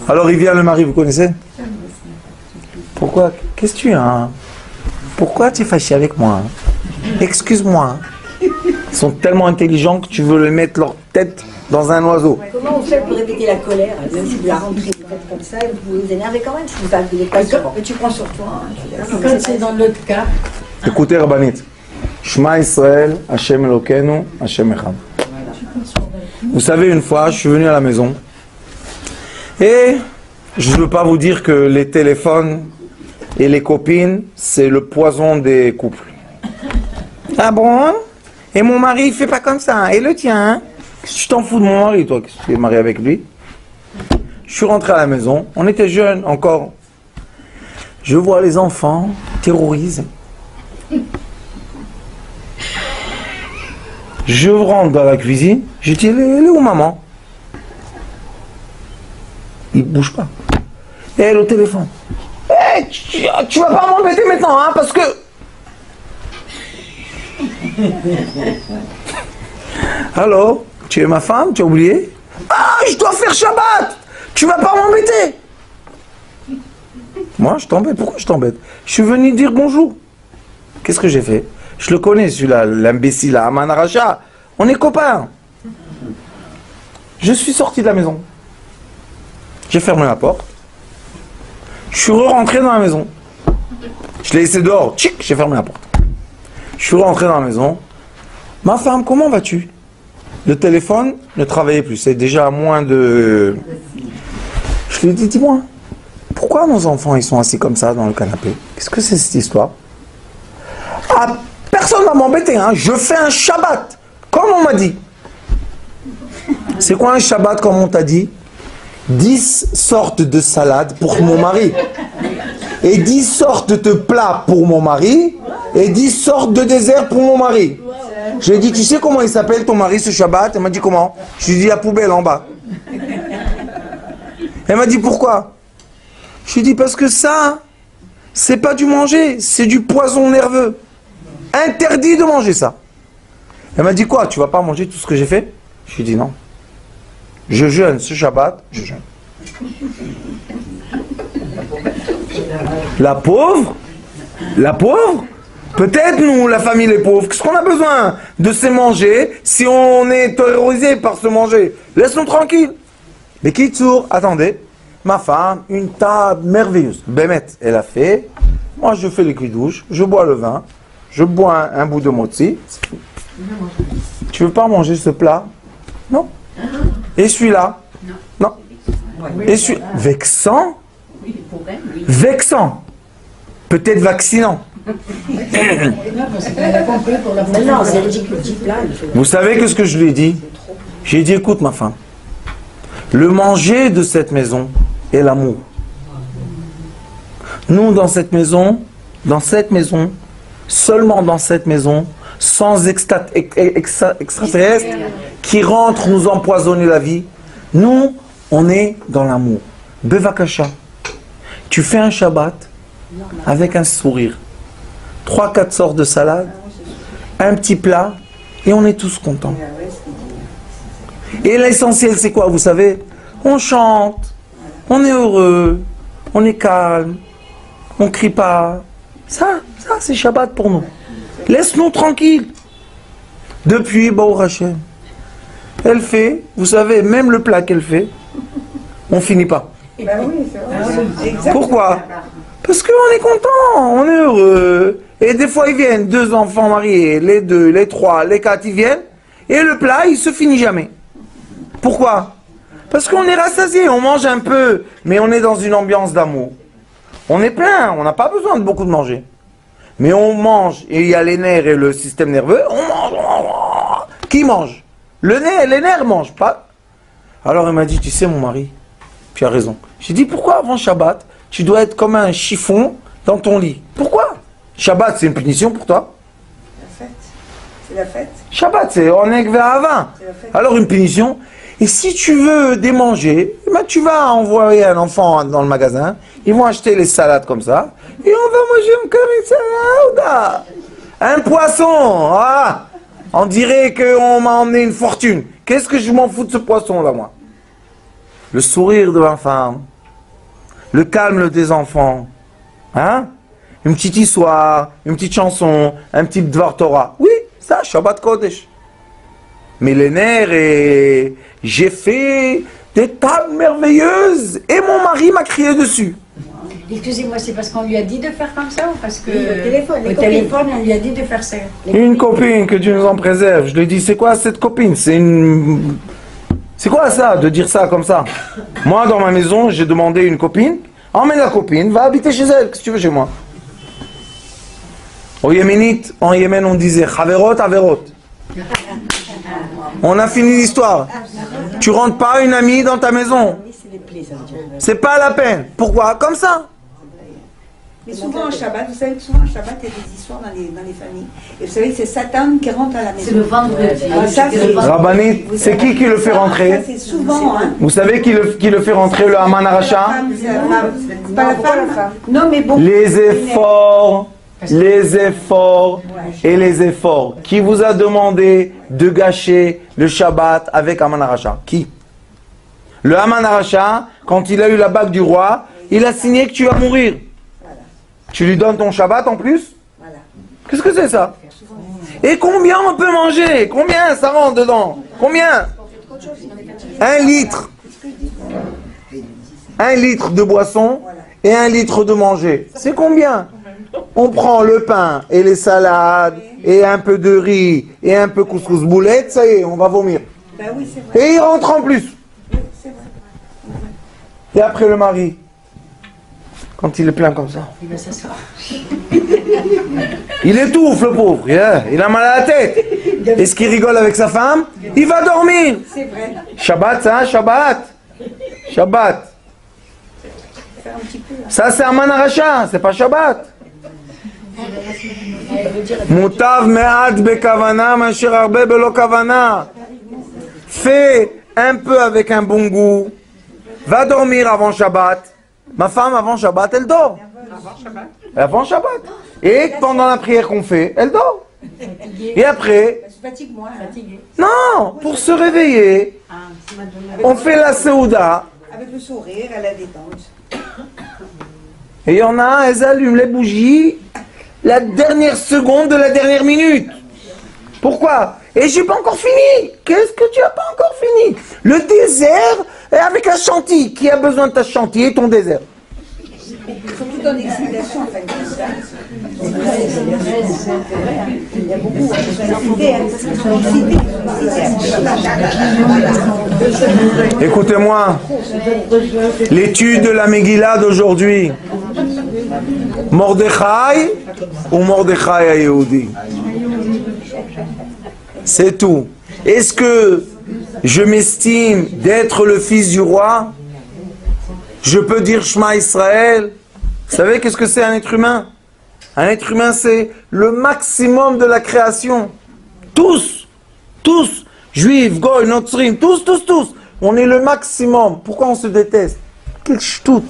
Alors il vient le mari, vous connaissez? Pourquoi? Qu'est-ce que tu as? Pourquoi tu es fâché avec moi? Excuse-moi. Ils sont tellement intelligents que tu veux leur mettre leur tête dans un oiseau. Comment vous faites pour répéter la colère? Même si vous la rentrez, vous faites comme ça, vous vous énervez quand même si vous n'avez pas sûr. Mais tu prends sur toi. Quand c'est dans l'autre cas, Écoutez Rabbanit. Shema Israël, Hashem Elokeinu, Hashem Echad. Vous savez, une fois, je suis venu à la maison et je ne veux pas vous dire que les téléphones et les copines, c'est le poison des couples. Ah bon? Et mon mari, il fait pas comme ça. Et le tien? Tu t'en fous de mon mari, toi, qui es marié avec lui? Je suis rentré à la maison, on était jeunes encore. Je vois les enfants terrorisés. Je rentre dans la cuisine, je dis, elle est où maman? Il ne bouge pas. Et elle au téléphone. Hey, tu vas pas m'embêter maintenant, hein, parce que... Allô? Tu es ma femme? Tu as oublié? Ah, je dois faire Shabbat! Tu vas pas m'embêter! Moi, je t'embête. Pourquoi je t'embête? Je suis venu dire bonjour. Qu'est-ce que j'ai fait? Je le connais, celui-là, l'imbécile, Aman Aracha. On est copains. Je suis sorti de la maison. J'ai fermé la porte. Je suis rentré dans la maison. Je l'ai laissé dehors. Tchic, j'ai fermé la porte. Je suis rentré dans la maison. Ma femme, comment vas-tu? Le téléphone ne travaillait plus. C'est déjà à moins de... Je lui ai dit, dis-moi, pourquoi nos enfants ils sont assis comme ça dans le canapé? Qu'est-ce que c'est cette histoire? Ah, personne ne va m'embêter, hein. Je fais un Shabbat, comme on m'a dit. C'est quoi un Shabbat comme on t'a dit? 10 sortes de salades pour mon mari. Et 10 sortes de plats pour mon mari. Et 10 sortes de desserts pour mon mari. Je lui ai dit, tu sais comment il s'appelle ton mari ce Shabbat? Elle m'a dit comment? Je lui ai dit la poubelle en bas. Elle m'a dit pourquoi? Je lui ai dit parce que ça, c'est pas du manger, c'est du poison nerveux. Interdit de manger ça. Elle m'a dit quoi? Tu vas pas manger tout ce que j'ai fait? Je lui ai dit non. Je jeûne ce Shabbat, je jeûne. La pauvre, peut-être nous, la famille les pauvres, qu'est-ce qu'on a besoin de se manger si on est terrorisé par se manger? Laisse-nous tranquille. Mais Kitsour, attendez, ma femme, une table merveilleuse. Bémet, elle a fait. Moi, je fais les cuits-douches, je bois le vin, je bois un bout de motzi. Tu veux pas manger ce plat? Non. Et celui-là? Non. Et celui-là? Vexant? Vexant. Peut-être vaccinant. Non, c'est le petit plat. Vous savez ce que je lui ai dit? J'ai dit, écoute ma femme, le manger de cette maison est l'amour. Nous, dans cette maison, seulement dans cette maison, sans extraterrestres qui rentrent nous empoisonner la vie, nous, on est dans l'amour. Bevakasha, tu fais un Shabbat avec un sourire, 3-4 sortes de salade, un petit plat, et on est tous contents. Et l'essentiel, c'est quoi, vous savez? On chante, on est heureux, on est calme, on crie pas. Ça c'est Shabbat pour nous. Laisse-nous tranquilles. Depuis, Baruch Hashem, elle fait, vous savez, même le plat qu'elle fait, on finit pas. Pourquoi? Parce qu'on est content, on est heureux. Et des fois, ils viennent, 2 enfants mariés, les 2, les 3, les 4, ils viennent, et le plat, il se finit jamais. Pourquoi? Parce qu'on est rassasié, on mange un peu, mais on est dans une ambiance d'amour. On est plein, on n'a pas besoin de beaucoup de manger. Mais on mange, et il y a les nerfs et le système nerveux, on mange. Qui mange? Les nerfs mangent pas. Alors il m'a dit, tu sais mon mari, tu as raison. J'ai dit, pourquoi avant Shabbat, tu dois être comme un chiffon dans ton lit? Pourquoi? Shabbat, c'est une punition pour toi? La fête. C'est la fête. Shabbat, c'est on est vers à 20. Alors une punition. Et si tu veux démanger, ben tu vas envoyer un enfant dans le magasin, ils vont acheter les salades comme ça, et on va manger un curry salade. Un poisson, ah, on dirait qu'on m'a emmené une fortune. Qu'est-ce que je m'en fous de ce poisson là, moi? Le sourire de ma femme, le calme des enfants, hein? Une petite histoire, une petite chanson, un petit Dvar Torah. Oui, ça, Shabbat Kodesh. Mais les nerfs et... J'ai fait des tables merveilleuses et mon mari m'a crié dessus. Excusez-moi, c'est parce qu'on lui a dit de faire comme ça ou parce que Oui, au téléphone, on lui a dit de faire ça? Une copine, que Dieu nous en préserve. Je lui ai dit, c'est quoi cette copine? C'est quoi ça, de dire ça comme ça? Moi, dans ma maison, j'ai demandé une copine. Emmène la copine, va habiter chez elle. Qu'est-ce que tu veux chez moi? Au Yéménite, en Yémen, on disait, Haverot, Haverot. On a fini l'histoire. Tu rentres pas une amie dans ta maison. C'est pas la peine. Pourquoi? Comme ça. Mais souvent en Shabbat, vous savez que souvent en Shabbat, il y a des histoires dans les familles. Et vous savez que c'est Satan qui rentre à la maison. C'est le vendredi. Ça, c'est Rabbanit, c'est qui le fait rentrer? Ça, c'est souvent, hein. Vous savez qui le fait rentrer, le Haman Aracha? C'est pas la femme. Non, mais bon. Les efforts et les efforts. Qui vous a demandé de gâcher le Shabbat avec Haman Aracha? Qui? Le Haman Aracha, quand il a eu la bague du roi, il a signé que tu vas mourir. Tu lui donnes ton Shabbat en plus? Qu'est-ce que c'est ça? Et combien on peut manger? Combien ça rentre dedans? Combien? 1 litre. 1 litre de boisson et 1 litre de manger. C'est combien? On prend le pain et les salades et un peu de riz et un peu couscous boulette, ça y est, on va vomir. Ben oui, c'est vrai. Et il rentre en plus. Oui, c'est vrai. Et après le mari, quand il est plein comme ça, Il va s'asseoir. il étouffe le pauvre, il a mal à la tête. Est-ce qu'il rigole avec sa femme? Il va dormir. C'est vrai. Shabbat, ça, Shabbat. Shabbat. Faire un petit peu. Là. Ça, c'est Aman Aracha, c'est pas Shabbat. Mutav me'at bekavana, masher arbe belo kavana. Fais un peu avec un bon goût. Va dormir avant Shabbat. Ma femme, avant Shabbat, elle dort. Avant Shabbat. Et pendant la prière qu'on fait, elle dort. Et après, Je fatigue moi. Fatiguée. non, pour se réveiller, on fait la Seouda. Avec le sourire, à la détente. Et il y en a, elles allument les bougies la dernière seconde de la dernière minute. Pourquoi? Et j'ai pas encore fini. Qu'est-ce que tu as pas encore fini? Le désert est avec la chantilly. Qui a besoin de ta chantilly et ton désert? Surtout dans l'excitation, en fait. Il y a beaucoup de Écoutez-moi, l'étude de la Megillah d'aujourd'hui, Mordechai ou Mordechai à Yehudi? C'est tout. Est-ce que je m'estime d'être le fils du roi? Je peux dire Shema Israël? Vous savez qu'est-ce que c'est un être humain? Un être humain, c'est le maximum de la création. Tous, juifs, goy, notzrim, tous. On est le maximum. Pourquoi on se déteste? Quel ch'tout.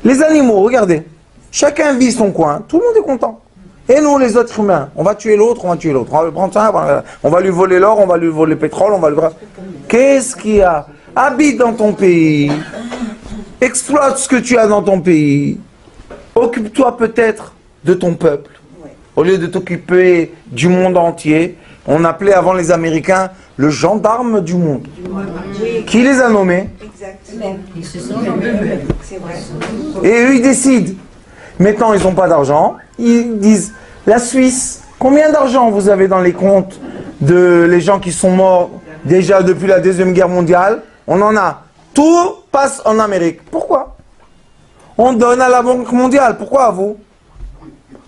Les animaux, regardez. Chacun vit son coin. Tout le monde est content. Et nous, les autres humains, on va tuer l'autre, on va le prendre ça, on va lui voler l'or, on va lui voler le pétrole, on va lui... Qu'est-ce qu'il y a? Habite dans ton pays. Exploite ce que tu as dans ton pays. Occupe-toi peut-être de ton peuple. Au lieu de t'occuper du monde entier, on appelait avant les Américains le gendarme du monde. Qui les a nommés? Exactement. C'est vrai. Et eux, ils décident. Maintenant, ils n'ont pas d'argent. Ils disent, la Suisse, combien d'argent vous avez dans les comptes de les gens qui sont morts déjà depuis la Deuxième Guerre mondiale? On en a. Tout passe en Amérique. Pourquoi? On donne à la Banque mondiale. Pourquoi à vous?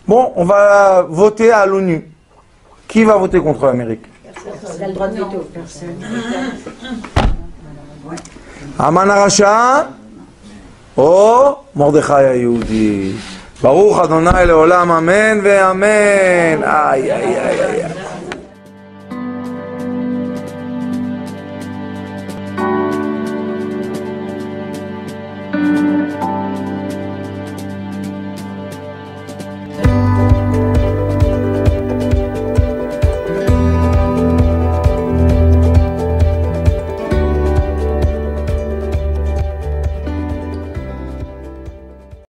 Bon, on va voter à l'ONU. Qui va voter contre l'Amérique? Personne. Le droit de veto. Personne. Aman Aracha, oh, Mordechai Yehudi. Baruch Adonai leolam, amen ve amen. Aïe, aïe, aïe, aïe.